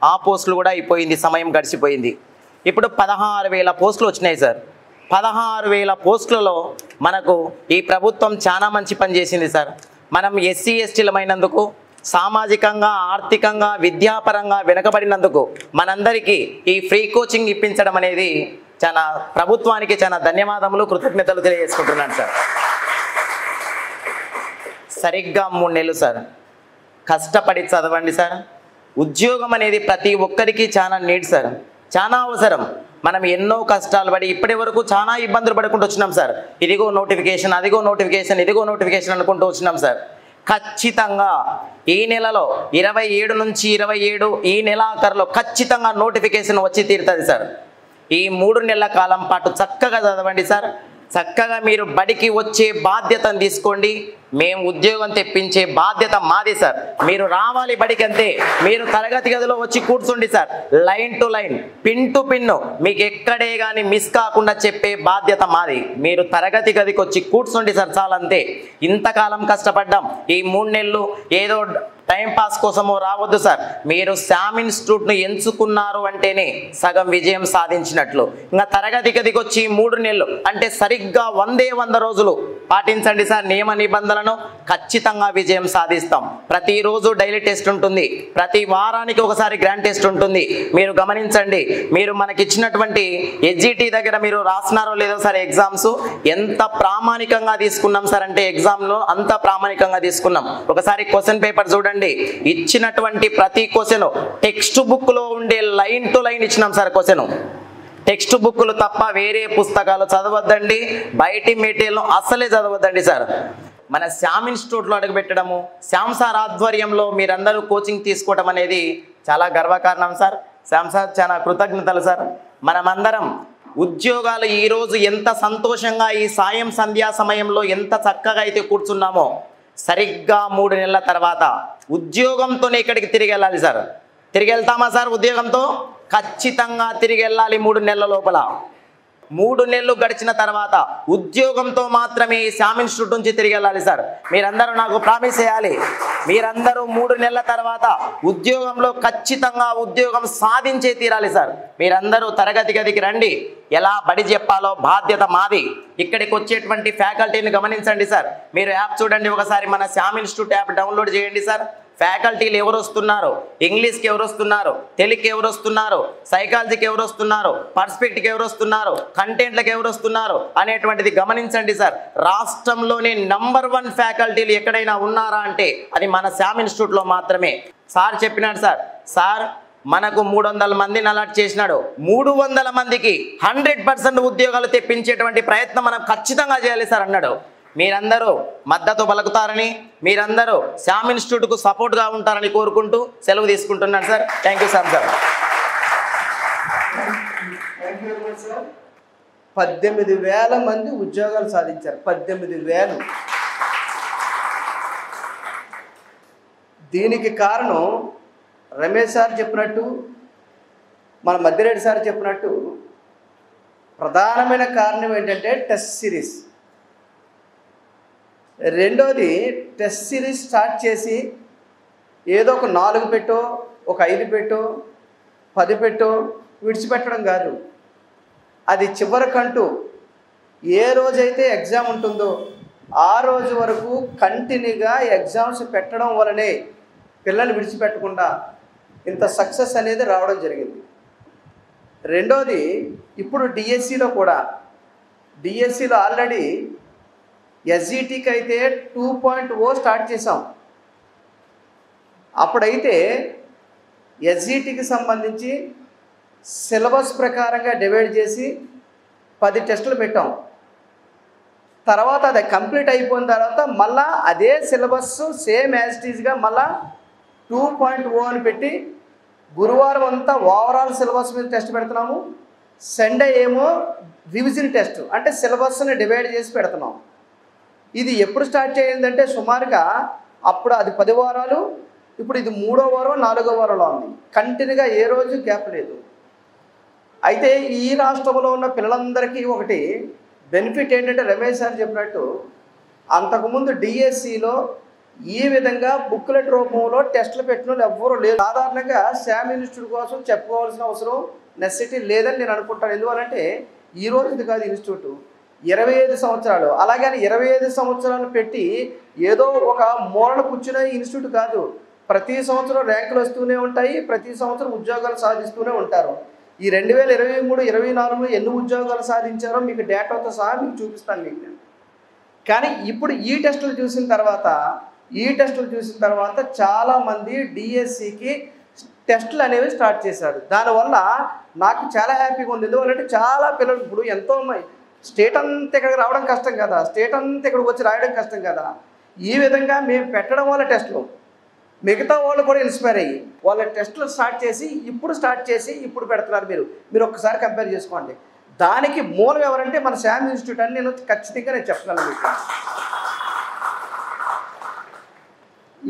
[SPEAKER 6] ఆ పోస్టులు కూడా అయిపోయింది, సమయం గడిచిపోయింది. ఇప్పుడు 16,000 పోస్టులు వచ్చినాయి సార్. 16,000 పోస్టులలో మనకు ఈ ప్రభుత్వం చాలా మంచి పని చేసింది సార్. మనం ఎస్సీ ఎస్టీలమైనందుకు, సామాజికంగా, ఆర్థికంగా, విద్యాపరంగా వెనుకబడినందుకు మనందరికీ ఈ ఫ్రీ కోచింగ్ ఇప్పించడం అనేది చాలా ప్రభుత్వానికి చాలా ధన్యవాదములు, కృతజ్ఞతలు తెలియజేసుకుంటున్నాను సార్. సరిగ్గా 3 నెలలు సార్. కష్టపడి చదవండి సార్. ఉద్యోగం అనేది ప్రతి ఒక్కరికి చాలా నీడ్ సార్, చాలా అవసరం. మనం ఎన్నో కష్టాలు పడి ఇప్పటి వరకు చాలా ఇబ్బందులు పడుకుంటూ వచ్చినాం సార్. ఇదిగో నోటిఫికేషన్, అదిగో నోటిఫికేషన్, ఇదిగో నోటిఫికేషన్ అనుకుంటూ వచ్చినాం సార్. ఖచ్చితంగా ఈ నెలలో 27 నుంచి 27 ఈ నెలాఖరులో ఖచ్చితంగా నోటిఫికేషన్ వచ్చి తీరుతుంది సార్. ఈ 3 నెలల కాలం పాటు చక్కగా చదవండి సార్. చక్కగా మీరు బడికి వచ్చే బాధ్యతను తీసుకోండి. మేము ఉద్యోగం తెప్పించే బాధ్యత మాది సార్. మీరు రావాలి బడికి అంతే. మీరు తరగతి గదిలో వచ్చి కూర్చోండి sir. Line to line, pin to pin మీకు ఎక్కడే కానీ మిస్ కాకుండా చెప్పే బాధ్యత మాది. మీరు తరగతి గదికి వచ్చి కూర్చోండి సార్, చాలంతే. ఇంతకాలం కష్టపడ్డాం. ఈ 3 నెలలు ఏదో టైంపాస్ కోసమో రావద్దు సార్. మీరు శ్యామ్ ఇన్స్టిట్యూట్ను ఎంచుకున్నారు అంటేనే సగం విజయం సాధించినట్లు. ఇంకా తరగతి గదికి వచ్చి 3 నెలలు అంటే సరిగ్గా 100 రోజులు పాటించండి సార్ నియమ నిబంధనలను. ఖచ్చితంగా విజయం సాధిస్తాం. ప్రతిరోజు డైలీ టెస్ట్ ఉంటుంది, ప్రతి వారానికి ఒకసారి గ్రాండ్ టెస్ట్ ఉంటుంది. మీరు గమనించండి. మీరు మనకి ఇచ్చినటువంటి ఎస్జిటి దగ్గర మీరు రాసినారో లేదో సార్ ఎగ్జామ్స్ ఎంత ప్రామాణికంగా తీసుకున్నాం సార్ అంటే ఎగ్జామ్లో అంత ప్రామాణికంగా తీసుకున్నాం. ఒకసారి క్వశ్చన్ పేపర్ చూడండి. ఇచ్చినటువంటి ప్రతి క్వశ్చన్ టెక్స్ట్ బుక్ లో ఉండే లైన్ టు లైన్ ఇచ్చినాం సార్. క్వశ్చన్ టెక్స్ట్ బుక్లు తప్ప వేరే పుస్తకాలు చదవద్దండి. బయటి మెటీరియల్ అసలే చదవద్దండి సార్. మన శ్యామ్ ఇన్స్టిట్యూట్లో అడుగుపెట్టడము, శ్యామ్ సార్ ఆధ్వర్యంలో మీరందరూ కోచింగ్ తీసుకోవడం అనేది చాలా గర్వకారణం సార్. శ్యామ్ సార్ చాలా కృతజ్ఞతలు సార్. మనమందరం ఉద్యోగాలు ఈరోజు ఎంత సంతోషంగా ఈ సాయం సంధ్యా సమయంలో ఎంత చక్కగా అయితే కూర్చున్నామో, సరిగ్గా 3 నెలల తర్వాత ఉద్యోగంతోనే ఇక్కడికి తిరిగి వెళ్ళాలి సార్. తిరిగి వెళ్తామా సార్? ఉద్యోగంతో ఖచ్చితంగా తిరిగి వెళ్ళాలి 3 నెలల లోపల. 3 నెలలు గడిచిన తర్వాత ఉద్యోగంతో మాత్రమే ఈ శ్యామ్ ఇన్స్టిట్యూట్ నుంచి తిరిగి వెళ్ళాలి సార్. మీరందరూ నాకు ప్రామిస్ చేయాలి. మీరందరూ 3 నెలల తర్వాత ఉద్యోగంలో ఖచ్చితంగా ఉద్యోగం సాధించే తీరాలి సార్. మీరందరూ తరగతి గదికి రండి. ఎలా బడి చెప్పాలో బాధ్యత మాది. ఇక్కడికి వచ్చేటువంటి ఫ్యాకల్టీని గమనించండి సార్. మీరు యాప్ చూడండి ఒకసారి. మన శ్యామ్ ఇన్స్టిట్యూట్ యాప్ డౌన్లోడ్ చేయండి సార్. ఫ్యాకల్టీలు ఎవరు వస్తున్నారు, ఇంగ్లీష్కి ఎవరు వస్తున్నారు, తెలుగుకి ఎవరు వస్తున్నారు, సైకాలజీకి ఎవరు వస్తున్నారు, పర్స్పెక్ట్కి ఎవరు వస్తున్నారు, కంటెంట్లకు ఎవరు వస్తున్నారు అనేటువంటిది గమనించండి సార్. రాష్ట్రంలోనే నంబర్ 1 ఫ్యాకల్టీలు ఎక్కడైనా ఉన్నారా అంటే అది మన శ్యామ్ ఇన్స్టిట్యూట్లో మాత్రమే. సార్ చెప్పినాడు సార్. సార్ మనకు 300 మందిని అలాట్ చేసినాడు. 300 మందికి 100% ఉద్యోగాలు తెప్పించేటువంటి ప్రయత్నం మనం ఖచ్చితంగా చేయాలి సార్ అన్నాడు. మీరందరూ మద్దతు పలుకుతారని, మీరందరూ శ్యామ్ ఇన్స్టిట్యూట్కు సపోర్ట్గా ఉంటారని కోరుకుంటూ సెలవు తీసుకుంటున్నాను సార్. Thank you sir.
[SPEAKER 1] 18,000 మంది ఉద్యోగాలు సాధించారు. 18,000. దీనికి కారణం రమేష్ సార్ చెప్పినట్టు, మన మధ్యరెడ్డి సార్ చెప్పినట్టు ప్రధానమైన కారణం ఏంటంటే టెస్ట్ సిరీస్. రెండోది టెస్ట్ సిరీస్ స్టార్ట్ చేసి ఏదో ఒక 4 పెట్టో, ఒక 5 పెట్టో, 10 పెట్టో విడిచిపెట్టడం కాదు. అది చివరికంటూ ఏ రోజైతే ఎగ్జామ్ ఉంటుందో ఆ రోజు వరకు కంటిన్యూగా ఎగ్జామ్స్ పెట్టడం వలనే పిల్లల్ని విడిచిపెట్టకుండా ఇంత సక్సెస్ అనేది రావడం జరిగింది. రెండోది ఇప్పుడు డిఎస్సిలో కూడా, డిఎస్సిలో ఆల్రెడీ ఎస్జిటికి అయితే 2.0 స్టార్ట్ చేసాం. అప్పుడైతే ఎస్జిటికి సంబంధించి సిలబస్ ప్రకారంగా డివైడ్ చేసి 10 టెస్టులు పెట్టాం. తర్వాత అది కంప్లీట్ అయిపోయిన తర్వాత మళ్ళా అదే సిలబస్ సేమ్ యాజ్ ఇట్ ఈజ్గా మళ్ళా 2.0 అని పెట్టి గురువారం అంతా ఓవరాల్ సిలబస్ మీద టెస్ట్ పెడుతున్నాము. సండే ఏమో రివిజన్ టెస్ట్, అంటే సిలబస్ని డివైడ్ చేసి పెడుతున్నాం. ఇది ఎప్పుడు స్టార్ట్ చేయిందంటే సుమారుగా అప్పుడు అది 10 వారాలు, ఇప్పుడు ఇది 3వ వారం 4వ వారంలో ఉంది. కంటిన్యూగా ఏ రోజు గ్యాప్ లేదు. అయితే ఈ రాష్ట్రంలో ఉన్న పిల్లలందరికీ ఒకటి బెనిఫిట్ ఏంటంటే రమేష్ సార్ చెప్పినట్టు అంతకుముందు డిఎస్సిలో ఈ విధంగా బుక్లెట్ రూపంలో టెస్టులు పెట్టిన వాళ్ళు ఎవ్వరూ లేరు. సాధారణంగా శామ్ ఇన్స్టిట్యూట్ కోసం చెప్పుకోవాల్సిన అవసరం నెసెసిటీ లేదని నేను అనుకుంటాను. ఎందువల్లంటే ఈ రోజు ఇది కాదు ఇన్స్టిట్యూట్ 25 సంవత్సరాలు, అలాగని 25 సంవత్సరాలు పెట్టి ఏదో ఒక మూలన కూర్చునే ఇన్స్టిట్యూట్ కాదు. ప్రతి సంవత్సరం ర్యాంకులు వస్తూనే ఉంటాయి, ప్రతి సంవత్సరం ఉద్యోగాలు సాధిస్తూనే ఉంటారు. ఈ 2023, 24లో ఎన్ని ఉద్యోగాలు సాధించారో మీకు డేటాతో సహా మీకు చూపిస్తాను మీకు నేను. కానీ ఇప్పుడు ఈ టెస్టులు చూసిన తర్వాత చాలామంది డిఎస్సికి టెస్టులు అనేవి స్టార్ట్ చేశారు. దానివల్ల నాకు చాలా హ్యాపీగా ఉంది. ఎందువల్లంటే చాలా పిల్లలు ఇప్పుడు ఎంతో స్టేట్ అంతా ఇక్కడికి రావడం కష్టం కదా, స్టేట్ అంతా ఇక్కడికి వచ్చి రాయడం కష్టం కదా. ఈ విధంగా మేము పెట్టడం వల్ల టెస్టులు మిగతా వాళ్ళు కూడా ఇన్స్పైర్ అయ్యి వాళ్ళ టెస్టులు స్టార్ట్ చేసి ఇప్పుడు పెడుతున్నారు. మీరు ఒక్కసారి కంపేర్ చేసుకోండి. దానికి మూలం ఎవరంటే మన శామ్ ఇన్స్టిట్యూట్ అని నేను ఖచ్చితంగా చెప్పగలను మీకు.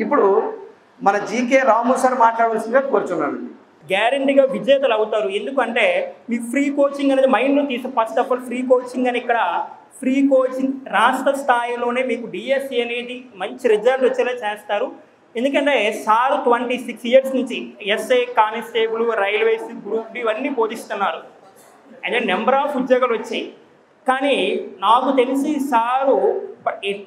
[SPEAKER 1] ఇప్పుడు మన జీకే రాము సార్ మాట్లాడవలసిందిగా కోరుచున్నాను.
[SPEAKER 7] గ్యారంటీగా విజేతలు అవుతారు. ఎందుకంటే మీ ఫ్రీ కోచింగ్ అనేది మైండ్లో first of all free coaching అని, ఇక్కడ ఫ్రీ కోచింగ్ రాష్ట్ర స్థాయిలోనే మీకు డిఎస్సి అనేది మంచి రిజల్ట్ వచ్చేలా చేస్తారు. ఎందుకంటే సార్ 26 ఇయర్స్ నుంచి SI, constable, railways, group D ఇవన్నీ బోధిస్తున్నారు. అదే నెంబర్ ఆఫ్ ఉద్యోగాలు వచ్చాయి. కానీ నాకు తెలిసి సారు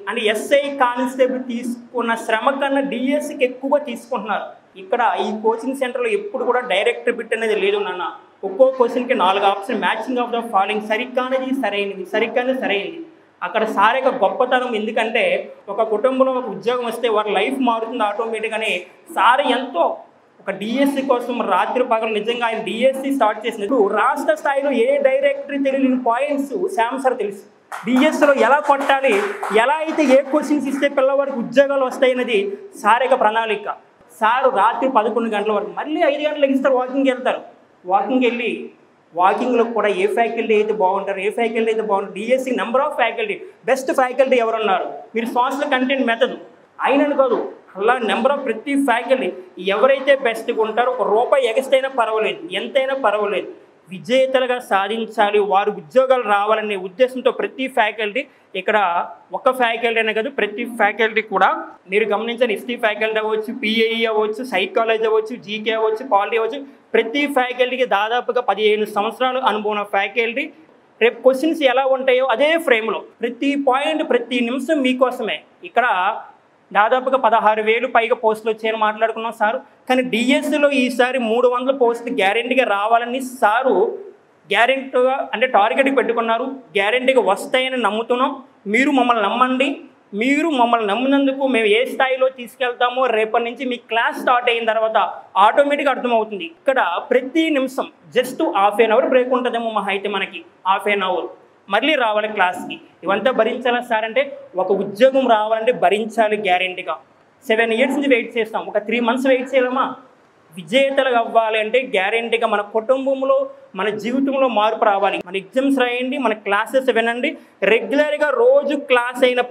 [SPEAKER 7] అంటే ఎస్ఐ, కానిస్టేబుల్ తీసుకున్న శ్రమ కన్నా డిఎస్సికి ఎక్కువగా తీసుకుంటున్నారు. ఇక్కడ ఈ కోచింగ్ సెంటర్లో ఎప్పుడు కూడా డైరెక్ట్ బిట్ అనేది లేదు నాన్న. ఒక్కో క్వశ్చన్కి 4 option, matching of the following, సరిగ్గానేది సరైనది. అక్కడ సార్ యొక్క గొప్పతనం ఎందుకంటే ఒక కుటుంబంలో ఒక ఉద్యోగం వస్తే వారి లైఫ్ మారుతుంది ఆటోమేటిక్గానే. సార్ ఎంతో ఒక డిఎస్సి కోసం రాత్రి పగలు నిజంగా ఆయన డిఎస్సి స్టార్ట్ చేసినప్పుడు రాష్ట్ర స్థాయిలో ఏ డైరెక్టరీ తెలియని పాయింట్స్ శామ్ సార్ తెలుసు. డిఎస్సిలో ఎలా కొట్టాలి, ఎలా అయితే ఏ క్వశ్చన్స్ ఇస్తే పిల్లవాడికి ఉద్యోగాలు వస్తాయన్నది సార్ యొక్క ప్రణాళిక. సార్ రాత్రి 11 గంటల వరకు మళ్ళీ 5 గంటలకు ఇస్తారు, వాకింగ్కి వెళ్తారు. వాకింగ్లో కూడా ఏ ఫ్యాకల్టీ అయితే బాగుంటారు, DSC number of faculty, best faculty ఎవరున్నారు, మీరు సోషల్ కంటెంట్ మెథడ్ అయినను కాదు, అలా నెంబర్ ఆఫ్ ప్రతి ఫ్యాకల్టీ ఎవరైతే బెస్ట్గా ఉంటారో ₹1 ఎగస్ట్ అయినా పర్వాలేదు, ఎంతైనా పర్వాలేదు, విజేతలుగా సాధించాలి, వారు ఉద్యోగాలు రావాలనే ఉద్దేశంతో ప్రతి ఫ్యాకల్టీ ఇక్కడ ఒక ఫ్యాకల్టీ అనే కాదు ప్రతి ఫ్యాకల్టీ కూడా మీరు గమనించండి. హిస్టరీ ఫ్యాకల్టీ అవ్వచ్చు, పిఐఈ అవ్వచ్చు, సైకాలజీ అవ్వచ్చు, జీకే అవ్వచ్చు, పాలిటీ అవ్వచ్చు, ప్రతి ఫ్యాకల్టీకి దాదాపుగా 15 సంవత్సరాలు అనుభవం ఫ్యాకల్టీ. రేపు క్వశ్చన్స్ ఎలా ఉంటాయో అదే ఫ్రేమ్లో ప్రతి పాయింట్ ప్రతి నిమిషం మీకోసమే. ఇక్కడ దాదాపుగా 16,000 పైగా పోస్టులు వచ్చాయని మాట్లాడుకున్నాం సారు. కానీ డిఎస్సిలో ఈసారి 300 పోస్టులు గ్యారెంటీగా రావాలని సారు గ్యారెంటీగా అంటే టార్గెట్కి పెట్టుకున్నారు. గ్యారెంటీగా వస్తాయని నమ్ముతున్నాం. మీరు మమ్మల్ని నమ్మండి. మీరు మమ్మల్ని నమ్మినందుకు మేము ఏ స్థాయిలో తీసుకెళ్తామో రేపటి నుంచి మీ క్లాస్ స్టార్ట్ అయిన తర్వాత ఆటోమేటిక్గా అర్థమవుతుంది. ఇక్కడ ప్రతి నిమిషం జస్ట్ ½ అవర్ బ్రేక్ ఉంటుందేమో మహా అయితే మనకి ½ అవర్ మళ్ళీ రావాలి క్లాస్కి. ఇవంతా భరించాలా సార్ అంటే ఒక ఉద్యోగం రావాలంటే భరించాలి గ్యారెంటీగా. 7 ఇయర్స్ నుంచి వెయిట్ చేస్తాం, ఒక 3 మంత్స్ వెయిట్ చేయలేమా? విజేతలు అవ్వాలి అంటే గ్యారెంటీగా మన కుటుంబంలో మన జీవితంలో మార్పు రావాలి. మన ఎగ్జామ్స్ రాయండి, మన క్లాసెస్ వినండి, రెగ్యులర్గా రోజు క్లాస్ అయిన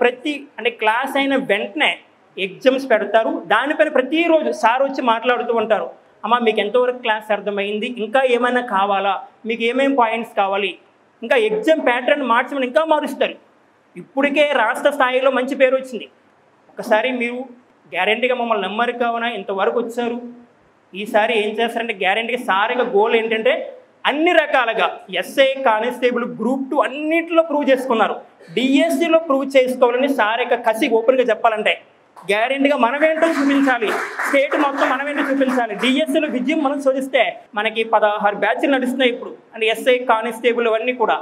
[SPEAKER 7] క్లాస్ అయిన వెంటనే ఎగ్జామ్స్ పెడతారు. దానిపైన ప్రతిరోజు సార్ వచ్చి మాట్లాడుతూ ఉంటారు. అమ్మ మీకు ఎంతవరకు క్లాస్ అర్థమైంది, ఇంకా ఏమైనా కావాలా, మీకు ఏమేమి పాయింట్స్ కావాలి, ఇంకా ఎగ్జామ్ ప్యాటర్న్ మార్చమని ఇంకా మారుస్తారు. ఇప్పటికే రాష్ట్ర స్థాయిలో మంచి పేరు వచ్చింది. ఒకసారి మీరు గ్యారెంటీగా మమ్మల్ని నమ్మరు కావున ఇంతవరకు వచ్చారు. ఈసారి ఏం చేస్తారంటే గ్యారెంటీగా సారిగా గోల్ ఏంటంటే అన్ని రకాలుగా ఎస్ఐ కానిస్టేబుల్ గ్రూప్ 2 అన్నింటిలో ప్రూవ్ చేసుకున్నారు. డిఎస్సిలో ప్రూవ్ చేసుకోవాలని సారిగా కసి ఓపెన్గా చెప్పాలంటే గ్యారెంటీగా మనమేంటో చూపించాలి, స్టేట్ మొత్తం మనమేంటో చూపించాలి. డిఎస్సిలో విజయం మనం శోధిస్తే మనకి 16 బ్యాచ్లు నడుస్తున్నాయి ఇప్పుడు, అంటే ఎస్ఐ కానిస్టేబుల్ అవన్నీ కూడా.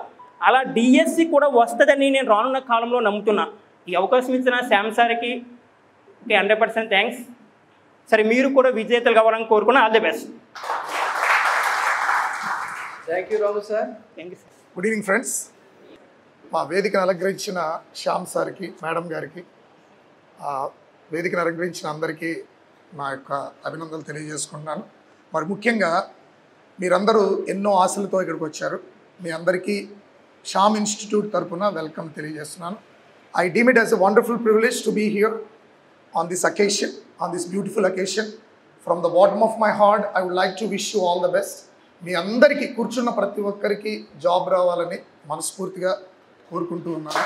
[SPEAKER 7] అలా డిఎస్సి కూడా వస్తుందని నేను రానున్న కాలంలో నమ్ముతున్నా. ఈ అవకాశం ఇచ్చిన శ్యామ్ సార్కి 100% థ్యాంక్స్. సరే, మీరు కూడా విజేతలు కావాలని కోరుకున్నా. All the best.
[SPEAKER 1] Thank you Ramu sir.
[SPEAKER 7] Thank you sir.
[SPEAKER 8] Good evening friends. మా వేదికను అలంకరించిన శ్యామ్ సార్కి, మేడం గారికి, వేదికను అలంకరించిన అందరికీ నా యొక్క అభినందనలు తెలియజేసుకుంటున్నాను. మరి ముఖ్యంగా మీరందరూ ఎన్నో ఆశలతో ఇక్కడికి వచ్చారు. మీ అందరికీ శ్యామ్ ఇన్స్టిట్యూట్ తరఫున వెల్కమ్ తెలియజేస్తున్నాను. I deem it as a wonderful privilege to be here on this occasion, on this beautiful occasion. From the bottom of my heart, I would like to wish you all the best. మీ అందరికీ, కూర్చున్న ప్రతి ఒక్కరికి job రావాలని మనస్ఫూర్తిగా కోరుకుంటూ ఉన్నాను.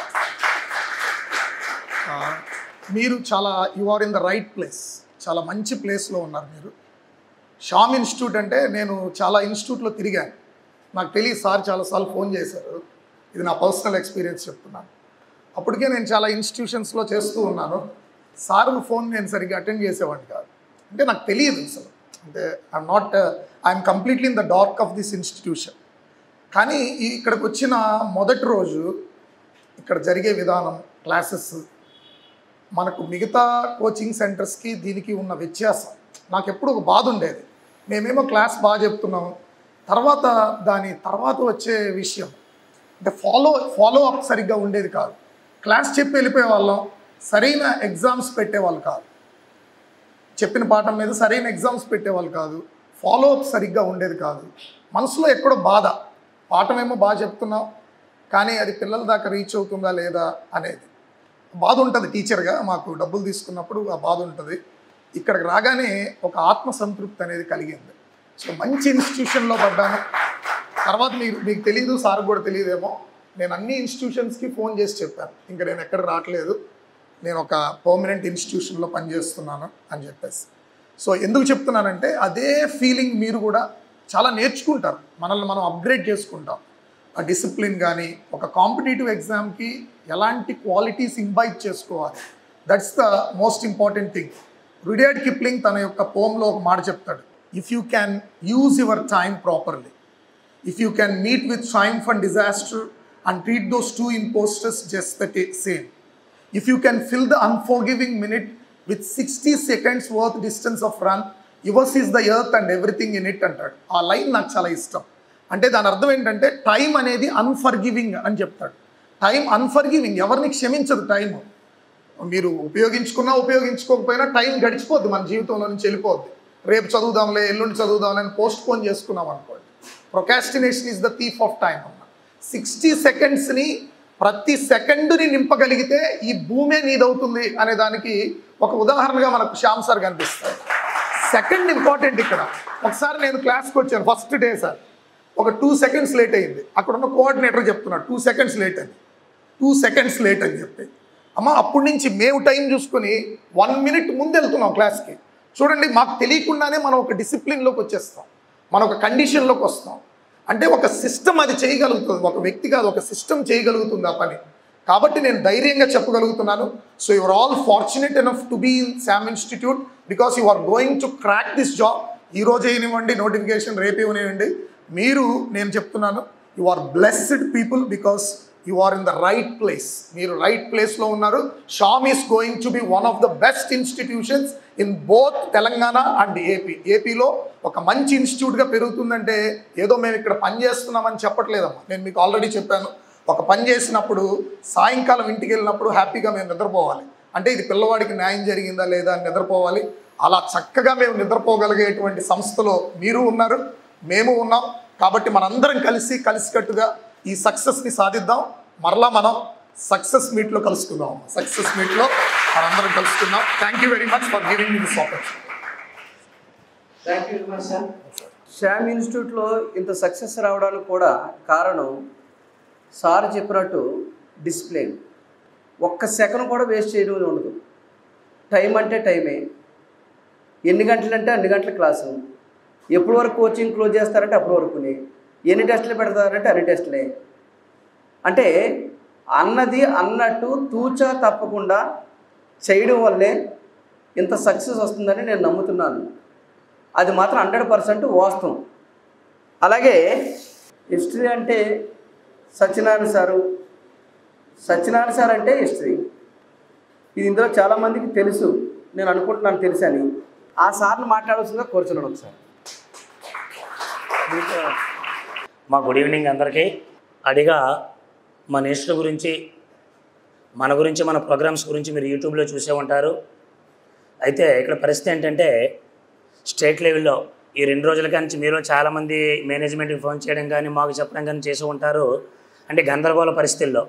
[SPEAKER 8] మీరు చాలా you are in the right place, చాలా మంచి ప్లేస్లో ఉన్నారు మీరు. శ్యామ్ ఇన్స్టిట్యూట్ అంటే నేను చాలా ఇన్స్టిట్యూట్లో తిరిగాను, నాకు తెలియదు. సార్ చాలాసార్లు ఫోన్ చేశారు, ఇది నా పర్సనల్ ఎక్స్పీరియన్స్ చెప్తున్నాను. అప్పటికే నేను చాలా ఇన్స్టిట్యూషన్స్లో చేస్తూ ఉన్నాను. సార్ ఫోన్ నేను సరిగ్గా అటెండ్ చేసేవాడిని కాదు, అంటే నాకు తెలియదు అసలు. అంటే I'm completely in the dark of this institution. కానీ ఇక్కడికి వచ్చిన మొదటి రోజు ఇక్కడ జరిగే విధానం, క్లాసెస్, మనకు మిగతా కోచింగ్ సెంటర్స్కి దీనికి ఉన్న వ్యత్యాసం నాకు ఎప్పుడు ఒక బాధ ఉండేది. మేమేమో క్లాస్ బాగా చెప్తున్నాము, దాని తర్వాత వచ్చే విషయం అంటే ఫాలో అప్ సరిగ్గా ఉండేది కాదు. క్లాస్ చెప్పి వెళ్ళిపోయే వాళ్ళం, సరైన ఎగ్జామ్స్ పెట్టేవాళ్ళు కాదు. చెప్పిన పాఠం మీద సరైన ఎగ్జామ్స్ పెట్టేవాళ్ళు కాదు. ఫాలో అప్ సరిగ్గా ఉండేది కాదు. మనసులో ఎక్కడో బాధ, పాఠమేమో బాగా చెప్తున్నాం కానీ అది పిల్లల దాకా రీచ్ అవుతుందా లేదా అనేది బాధ ఉంటుంది. టీచర్గా మాకు డబ్బులు తీసుకున్నప్పుడు ఆ బాధ ఉంటుంది. ఇక్కడికి రాగానే ఒక ఆత్మసంతృప్తి అనేది కలిగింది. సో మంచి ఇన్స్టిట్యూషన్లో పడ్డాను. తర్వాత మీకు తెలియదు, సార్ కూడా తెలియదేమో, నేను అన్ని ఇన్స్టిట్యూషన్స్కి ఫోన్ చేసి చెప్పాను, ఇంకా నేను ఎక్కడ రావట్లేదు, నేను ఒక పర్మనెంట్ ఇన్స్టిట్యూషన్లో పనిచేస్తున్నాను అని చెప్పేసి. సో ఎందుకు చెప్తున్నానంటే అదే ఫీలింగ్ మీరు కూడా చాలా నేర్చుకుంటారు, మనల్ని మనం అప్గ్రేడ్ చేసుకుంటాం. ఆ డిసిప్లిన్ కానీ, ఒక కాంపిటేటివ్ ఎగ్జామ్కి ఎలాంటి క్వాలిటీస్ ఇంబైట్ చేసుకోవాలి, that's the most important thing. Rudyard Kipling తన యొక్క పోమ్లో ఒక మాట చెప్తాడు, if you can use your time properly, if you can meet with triumph and disaster and treat those two imposters just the same, if you can fill the unforgiving minute with 60 seconds worth distance of run, yours is the earth and everything in it అంటాడు. ఆ line నాకు చాలా ఇష్టం. అంటే దాని అర్థం ఏంటంటే time అనేది అన్ఫర్గివింగ్ అని చెప్తాడు. టైం అన్ఫర్గివింగ్, ఎవరిని క్షమించదు టైము. మీరు ఉపయోగించుకోకపోయినా టైం గడిచిపోద్ది, మన జీవితంలో నుంచి వెళ్ళిపోద్ది. రేపు చదువుదాంలే, ఎల్లుండి చదువుదాంలే అని పోస్ట్ పోన్ చేసుకున్నాం అనుకోండి. Procrastination is the thief of time అన్న. 60 సెకండ్స్ని, ప్రతి సెకండ్ని నింపగలిగితే ఈ భూమే నీదవుతుంది అనే దానికి ఒక ఉదాహరణగా మనకు శ్యామ్ సార్ కనిపిస్తారు. సెకండ్ ఇంపార్టెంట్ ఇక్కడ. ఒకసారి నేను క్లాస్కి వచ్చాను, ఫస్ట్ డే సార్, ఒక 2 seconds లేట్ అయింది. అక్కడ ఉన్న కోఆర్డినేటర్ చెప్తున్నాడు 2 seconds లేట్ అని, 2 seconds లేట్ అని చెప్పి. అమ్మ అప్పటి నుంచి మేము టైం చూసుకొని 1 minute ముందు వెళ్తున్నాం క్లాస్కి. చూడండి, మాకు తెలియకుండానే మనం ఒక డిసిప్లిన్లోకి వచ్చేస్తాం, మనం ఒక కండిషన్లోకి వస్తాం. అంటే ఒక సిస్టమ్ అది చేయగలుగుతుంది, ఒక వ్యక్తి కాదు, ఒక సిస్టమ్ చేయగలుగుతుంది ఆ పని. కాబట్టి నేను ధైర్యంగా చెప్పగలుగుతున్నాను. So you are all fortunate enough to be in Shyam institute because you are going to crack this job. ఈరోజు ఇవ్వండి నోటిఫికేషన్, రేపు ఇవ్వనివ్వండి, మీరు, నేను చెప్తున్నాను, you are blessed people because you are in the right place. మీరు రైట్ ప్లేస్లో ఉన్నారు. Shyam is going to be one of the best institutions in both Telangana and AP. ఏపీలో ఒక మంచి ఇన్స్టిట్యూట్గా పెరుగుతుందంటే ఏదో మేము ఇక్కడ పని చేస్తున్నామని చెప్పట్లేదమ్మా. నేను మీకు ఆల్రెడీ చెప్పాను, ఒక పని చేసినప్పుడు సాయంకాలం ఇంటికి వెళ్ళినప్పుడు హ్యాపీగా మేము నిద్రపోవాలి. అంటే ఇది పిల్లవాడికి న్యాయం జరిగిందా లేదా అని నిద్రపోవాలి. అలా చక్కగా మేము నిద్రపోగలిగేటువంటి సంస్థలో మీరు ఉన్నారు, మేము ఉన్నాం. కాబట్టి మనందరం కలిసికట్టుగా ఈ సక్సెస్ని సాధిద్దాం. మరలా మనం సక్సెస్ మీట్లో కలుసుకుందాం. సక్సెస్ మీట్లో మనందరం కలుసుకుందాం. Thank you very much for giving me this opportunity.
[SPEAKER 1] Thank you very much sir. Shyam ఇన్స్టిట్యూట్లో ఇంత సక్సెస్ రావడానికి కూడా కారణం సార్ చెప్పినట్టు డిసిప్లిన్. ఒక్క సెకండ్ కూడా వేస్ట్ చేయడం ఉండదు. టైం అంటే టైమే, ఎన్ని గంటలంటే అన్ని గంటల క్లాసు, ఎప్పటి వరకు కోచింగ్ క్లోజ్ చేస్తారంటే అప్పటి వరకునే, ఎన్ని టెస్టులు పెడతారంటే అన్ని టెస్టులే. అంటే అన్నది అన్నట్టు తూచా తప్పకుండా చేయడం వల్లే ఇంత సక్సెస్ వస్తుందని నేను నమ్ముతున్నాను. అది మాత్రం 100% వాస్తవం. అలాగే హిస్టరీ అంటే సత్యనారాయణ సార్ అంటే హిస్టరీ. ఇది ఇందులో చాలామందికి తెలుసు, నేను అనుకుంటున్నాను తెలుసు అని. ఆ సార్ని మాట్లాడాల్సిందిగా కోరుచున్నాను ఒకసారి.
[SPEAKER 9] మా గుడ్ ఈవినింగ్ అందరికీ. అడిగా మన హిస్టరీ గురించి, మన గురించి, మన ప్రోగ్రామ్స్ గురించి మీరు యూట్యూబ్లో చూసే ఉంటారు. అయితే ఇక్కడ పరిస్థితి ఏంటంటే స్టేట్ లెవెల్లో ఈ 2 రోజుల నుంచి మీరు చాలామంది మేనేజ్మెంట్కి ఫోన్ చేయడం కానీ మాకు చెప్పడం కానీ చేసి ఉంటారు. అంటే గందరగోళ పరిస్థితుల్లో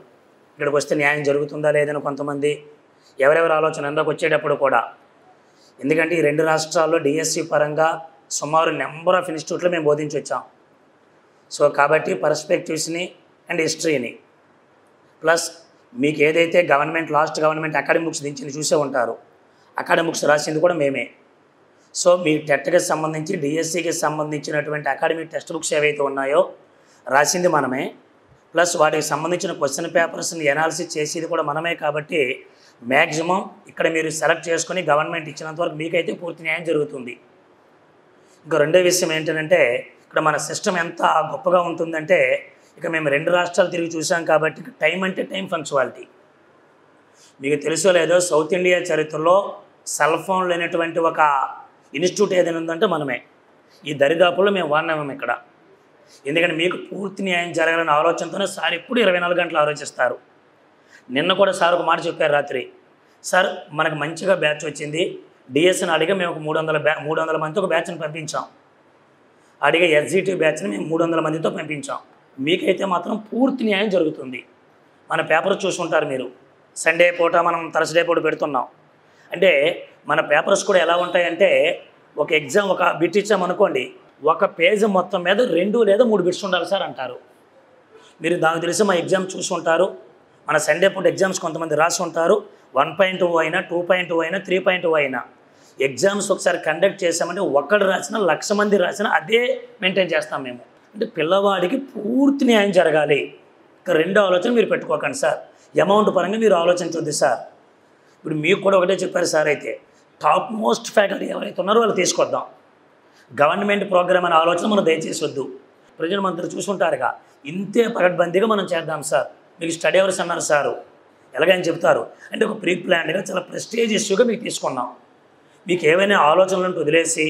[SPEAKER 9] ఇక్కడికి వస్తే న్యాయం జరుగుతుందా లేదని కొంతమంది ఎవరెవరు ఆలోచన ఎందుకు వచ్చేటప్పుడు కూడా. ఎందుకంటే ఈ 2 రాష్ట్రాల్లో డిఎస్సి పరంగా సుమారు నెంబర్ ఆఫ్ ఇన్స్టిట్యూట్లో మేము బోధించి వచ్చాం. సో కాబట్టి పర్స్పెక్టివ్స్ని అండ్ హిస్టరీని ప్లస్ మీకు ఏదైతే లాస్ట్ గవర్నమెంట్ అకాడమిక్ బుక్స్ దించింది చూసే ఉంటారు. అకాడమిక్ బుక్స్ రాసింది కూడా మేమే. సో మీ టెట్కి సంబంధించి డిఎస్సికి సంబంధించినటువంటి అకాడమిక్ టెక్స్ట్ బుక్స్ ఏవైతే ఉన్నాయో రాసింది మనమే, ప్లస్ వాటికి సంబంధించిన క్వశ్చన్ పేపర్స్ని అనాలిసిస్ చేసేది కూడా మనమే. కాబట్టి మ్యాక్సిమం ఇక్కడ మీరు సెలెక్ట్ చేసుకొని గవర్నమెంట్ ఇచ్చినంత వరకు మీకైతే పూర్తి న్యాయం జరుగుతుంది. ఇంకా రెండో విషయం ఏంటంటే ఇక్కడ మన సిస్టమ్ ఎంత గొప్పగా ఉంటుందంటే ఇక మేము 2 రాష్ట్రాలు తిరిగి చూసాం కాబట్టి టైం అంటే టైం పంక్చువాలిటీ. మీకు తెలుసో లేదో సౌత్ ఇండియా చరిత్రలో సెల్ ఫోన్ లేనటువంటి ఒక ఇన్స్టిట్యూట్ ఏదైనా ఉందంటే మనమే. ఈ దరిదాపుల్లో మేము వాడినాము ఇక్కడ. ఎందుకంటే మీకు పూర్తి న్యాయం జరగాలనే ఆలోచనతోనే సార్ ఎప్పుడు 24 గంటలు ఆలోచిస్తారు. నిన్న కూడా సార్ ఒక మాట చెప్పారు రాత్రి, సార్ మనకు మంచిగా బ్యాచ్ వచ్చింది, డిఎస్ని అడిగా మేము ఒక 300 మందితో ఒక బ్యాచ్ని పంపించాం. అడిగే ఎస్జిటి బ్యాచ్ని మేము 300 మందితో పంపించాం. మీకైతే మాత్రం పూర్తి న్యాయం జరుగుతుంది. మన పేపర్ చూసుకుంటారు మీరు, సండే పూట మనం థర్స్డే పూట పెడుతున్నాం. అంటే మన పేపర్స్ కూడా ఎలా ఉంటాయంటే ఒక ఎగ్జామ్ ఒక బిట్ ఇచ్చామనుకోండి, ఒక పేజీ మొత్తం మీద 2 లేదా 3 బిట్స్ ఉండాలి సార్ అంటారు. మీరు దానికి తెలిసి మా ఎగ్జామ్ చూసుకుంటారు. మన సండే పూట ఎగ్జామ్స్ కొంతమంది రాసి ఉంటారు. 1.2 అయినా 2.2 అయినా 3.2 అయినా ఎగ్జామ్స్ ఒకసారి కండక్ట్ చేసామంటే ఒక్కడు రాసినా 1,00,000 మంది రాసినా అదే మెయింటైన్ చేస్తాం మేము. అంటే పిల్లవాడికి పూర్తి న్యాయం జరగాలి. ఇక 2 ఆలోచన మీరు పెట్టుకోకండి సార్. అమౌంట్ పరంగా మీరు ఆలోచించొద్దు సార్. ఇప్పుడు మీకు కూడా ఒకటే చెప్పారు సార్, అయితే టాప్ మోస్ట్ ఫ్యాకల్టీ ఎవరైతే ఉన్నారో వాళ్ళు తీసుకొద్దాం. గవర్నమెంట్ ప్రోగ్రామ్ అనే ఆలోచన మనం దయచేసి వద్దు. ప్రధానమంత్రి చూసుకుంటారుగా, ఇంతే పకడ్బందీగా మనం చేద్దాం సార్. మీకు స్టడీ అవర్స్ అన్నారు సారు, ఎలాగని చెప్తారు అంటే ఒక ప్రీ ప్లాన్డ్గా చాలా ప్రెస్టేజ్ ఇష్యూగా మీకు తీసుకున్నాం. మీకు ఏవైనా ఆలోచనలను వదిలేసి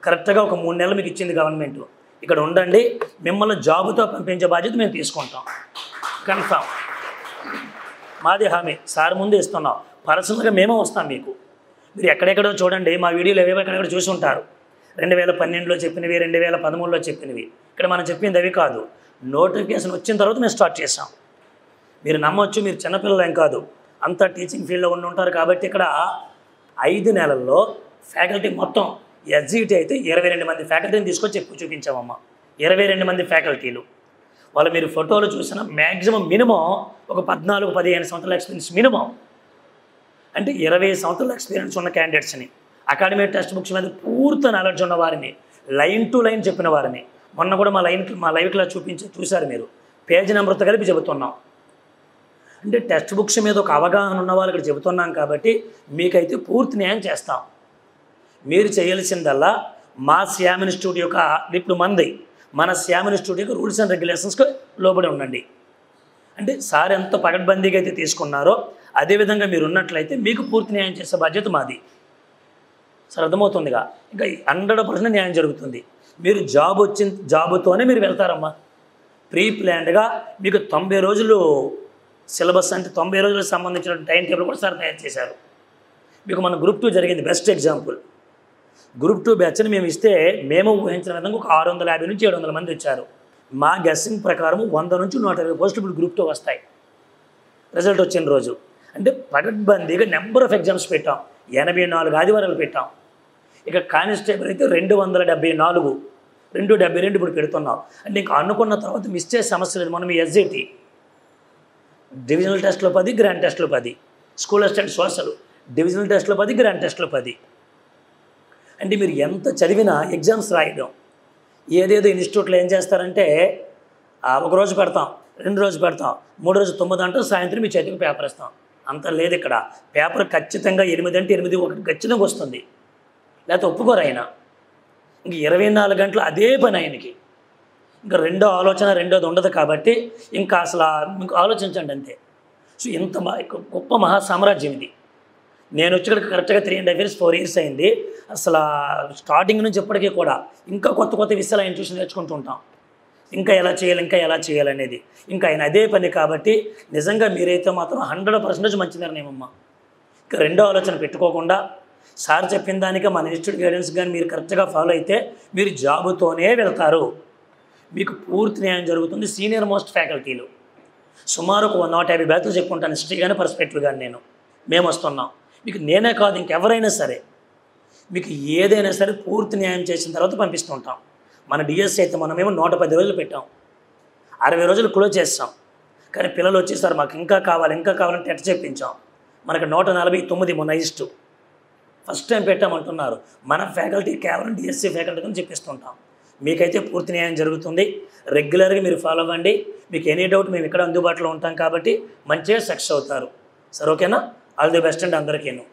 [SPEAKER 9] కరెక్ట్గా ఒక 3 నెలలు మీకు ఇచ్చింది గవర్నమెంట్, ఇక్కడ ఉండండి, మిమ్మల్ని జాబుతో పంపించే బాధ్యత మేము తీసుకుంటాం. కన్ఫామ్ మాది హామీ, సార్ ముందు ఇస్తున్నాం. పర్సనల్గా మేమే వస్తాం మీకు. మీరు ఎక్కడెక్కడో చూడండి, మా వీడియోలు ఏవేవో ఎక్కడెక్కడ చూసి ఉంటారు. 2012లో చెప్పినవి, 2013లో చెప్పినవి. ఇక్కడ మనం చెప్పింది అవి కాదు. నోటిఫికేషన్ వచ్చిన తర్వాత మేము స్టార్ట్ చేసాం. మీరు నమ్మొచ్చు, మీరు చిన్నపిల్లలు ఏం కాదు, అంతా టీచింగ్ ఫీల్డ్లో ఉండి ఉంటారు. కాబట్టి ఇక్కడ 5 నెలల్లో ఫ్యాకల్టీ మొత్తం ఎస్జిటి అయితే 22 మంది ఫ్యాకల్టీని తీసుకొచ్చి చూపించామమ్మా. 22 మంది ఫ్యాకల్టీలు. వాళ్ళు మీరు ఫోటోలు చూసిన మ్యాక్సిమం మినిమం ఒక 14-15 సంవత్సరాల ఎక్స్పీరియన్స్ మినిమం. అంటే 20 సంవత్సరాల ఎక్స్పీరియన్స్ ఉన్న క్యాండిడేట్స్ని, అకాడమిక్ టెక్స్ట్ బుక్స్ మీద పూర్తి నాలెడ్జ్ ఉన్న వారిని, లైన్ టు లైన్ చెప్పిన వారిని, మొన్న కూడా మా లైవ్ క్లాస్ చూశారు మీరు, పేజీ నెంబర్తో కలిపి చెబుతున్నాం. అంటే టెక్స్ట్ బుక్స్ మీద ఒక అవగాహన ఉన్న వాళ్ళు ఇక్కడ చెబుతున్నాం కాబట్టి మీకైతే పూర్తి న్యాయం చేస్తాం. మీరు చేయాల్సిందల్లా మా శ్యామ్ ఇన్స్టిట్యూట్ యొక్క ఇప్పుడు మన శ్యామ్ ఇన్స్టిట్యూట్ యొక్క రూల్స్ అండ్ రెగ్యులేషన్స్కి లోబడి ఉండండి. అంటే సార్ ఎంత పకడ్బందీగా అయితే తీసుకున్నారో అదేవిధంగా మీరు ఉన్నట్లయితే మీకు పూర్తి న్యాయం చేసే బాధ్యత మాది. సార్ అర్థమవుతుందిగా, ఇంకా 100% న్యాయం జరుగుతుంది. మీరు జాబుతోనే మీరు వెళ్తారమ్మా. ప్రీ ప్లాన్డ్గా మీకు 90 రోజులు సిలబస్, అంటే 90 రోజులకు సంబంధించిన టైం టేబుల్ కూడా సార్ తయారు చేశారు. మీకు మన గ్రూప్ 2 జరిగింది బెస్ట్ ఎగ్జాంపుల్. గ్రూప్ 2 బ్యాచ్ని మేము ఇస్తే మేము ఊహించిన విధంగా ఒక 650 నుంచి 700 మంది వచ్చారు. మా గెస్సింగ్ ప్రకారం 100 నుంచి 120 పోస్టులు ఇప్పుడు గ్రూప్ 2 వస్తాయి రిజల్ట్ వచ్చిన రోజు. అంటే పకడ్బందీగా నెంబర్ ఆఫ్ ఎగ్జామ్స్ పెట్టాం. 84 ఆదివారాలు పెట్టాం. ఇక కానిస్టేబుల్ అయితే 274, 272 ఇప్పుడు పెడుతున్నాం. అంటే ఇంకా అనుకున్న తర్వాత మిస్ చేసే సమస్య లేదు. మనం ఎస్జిటి డివిజనల్ టెస్ట్లో 10, గ్రాండ్ టెస్ట్లో 10, స్కూల్ అసిస్టెంట్ సోషల్ డివిజనల్ టెస్ట్లో 10, గ్రాండ్ టెస్ట్లో 10. అంటే మీరు ఎంత చదివినా ఎగ్జామ్స్ రాయడం ఏదేదో ఇన్స్టిట్యూట్లో ఏం చేస్తారంటే ఒక రోజు పెడతాం, 2 రోజు పెడతాం, 3 రోజు 9 అంటాం, సాయంత్రం మీ చేతికి పేపర్ ఇస్తాం. అంత లేదు ఇక్కడ. పేపర్ ఖచ్చితంగా 8 అంటే 8, 1 ఖచ్చితంగా వస్తుంది, లేకపోతే ఒప్పుకోరు ఆయన. ఇంక 24 గంటలు అదే పని ఆయనకి. ఇంకా రెండో ఆలోచన రెండోది ఉండదు కాబట్టి ఇంకా అసలు మీకు ఆలోచించండి అంతే. సో ఇంత గొప్ప మహా సామ్రాజ్యం ఇది. నేను వచ్చి ఇక్కడ కరెక్ట్గా 3.5 years 4 years అయింది. అసలు స్టార్టింగ్ నుంచి ఇప్పటికీ కూడా ఇంకా కొత్త కొత్త విషయాలు ఆయన చూసి నేర్చుకుంటూ ఉంటాం. ఇంకా ఎలా చేయాలి, ఇంకా ఎలా చేయాలనేది ఇంకా ఆయన అదే పని కాబట్టి నిజంగా మీరైతే మాత్రం 100% మంచి నిర్ణయం అమ్మ. ఇంకా రెండో ఆలోచన పెట్టుకోకుండా సార్ చెప్పిన దానికి మన ఇన్స్టిట్యూట్ గైడెన్స్ కానీ మీరు కరెక్ట్గా ఫాలో అయితే మీరు జాబుతోనే వెళ్తారు. మీకు పూర్తి న్యాయం జరుగుతుంది. సీనియర్ మోస్ట్ ఫ్యాకల్టీలు సుమారు ఒక 150 బ్యాచ్లు చెప్పుకుంటాను, హిస్టరీ కానీ పర్స్పెక్టివ్ కానీ మేము వస్తున్నాం. మీకు నేనే కాదు ఇంకెవరైనా సరే మీకు ఏదైనా సరే పూర్తి న్యాయం చేసిన తర్వాత పంపిస్తూ ఉంటాం. మన డిఎస్సి అయితే మనమేమో 110 రోజులు పెట్టాం, 60 రోజులు క్లోజ్ చేస్తాం. కానీ పిల్లలు వచ్చేసారు మాకు ఇంకా కావాలని టెట్ చెప్పించాం. మనకు 149 మొన్న ఇస్టు ఫస్ట్ టైం పెట్టామంటున్నారు. మన ఫ్యాకల్టీ కేవలం డిఎస్సి ఫ్యాకల్టీ అని చెప్పిస్తుంటాం. మీకైతే పూర్తి న్యాయం జరుగుతుంది. రెగ్యులర్గా మీరు ఫాలో అవ్వండి. మీకు ఎనీ డౌట్ మేము ఇక్కడ అందుబాటులో ఉంటాం కాబట్టి మంచిగా సక్సెస్ అవుతారు. సరే ఓకేనా? ఆల్ ది బెస్ట్ అండి అందరికీను.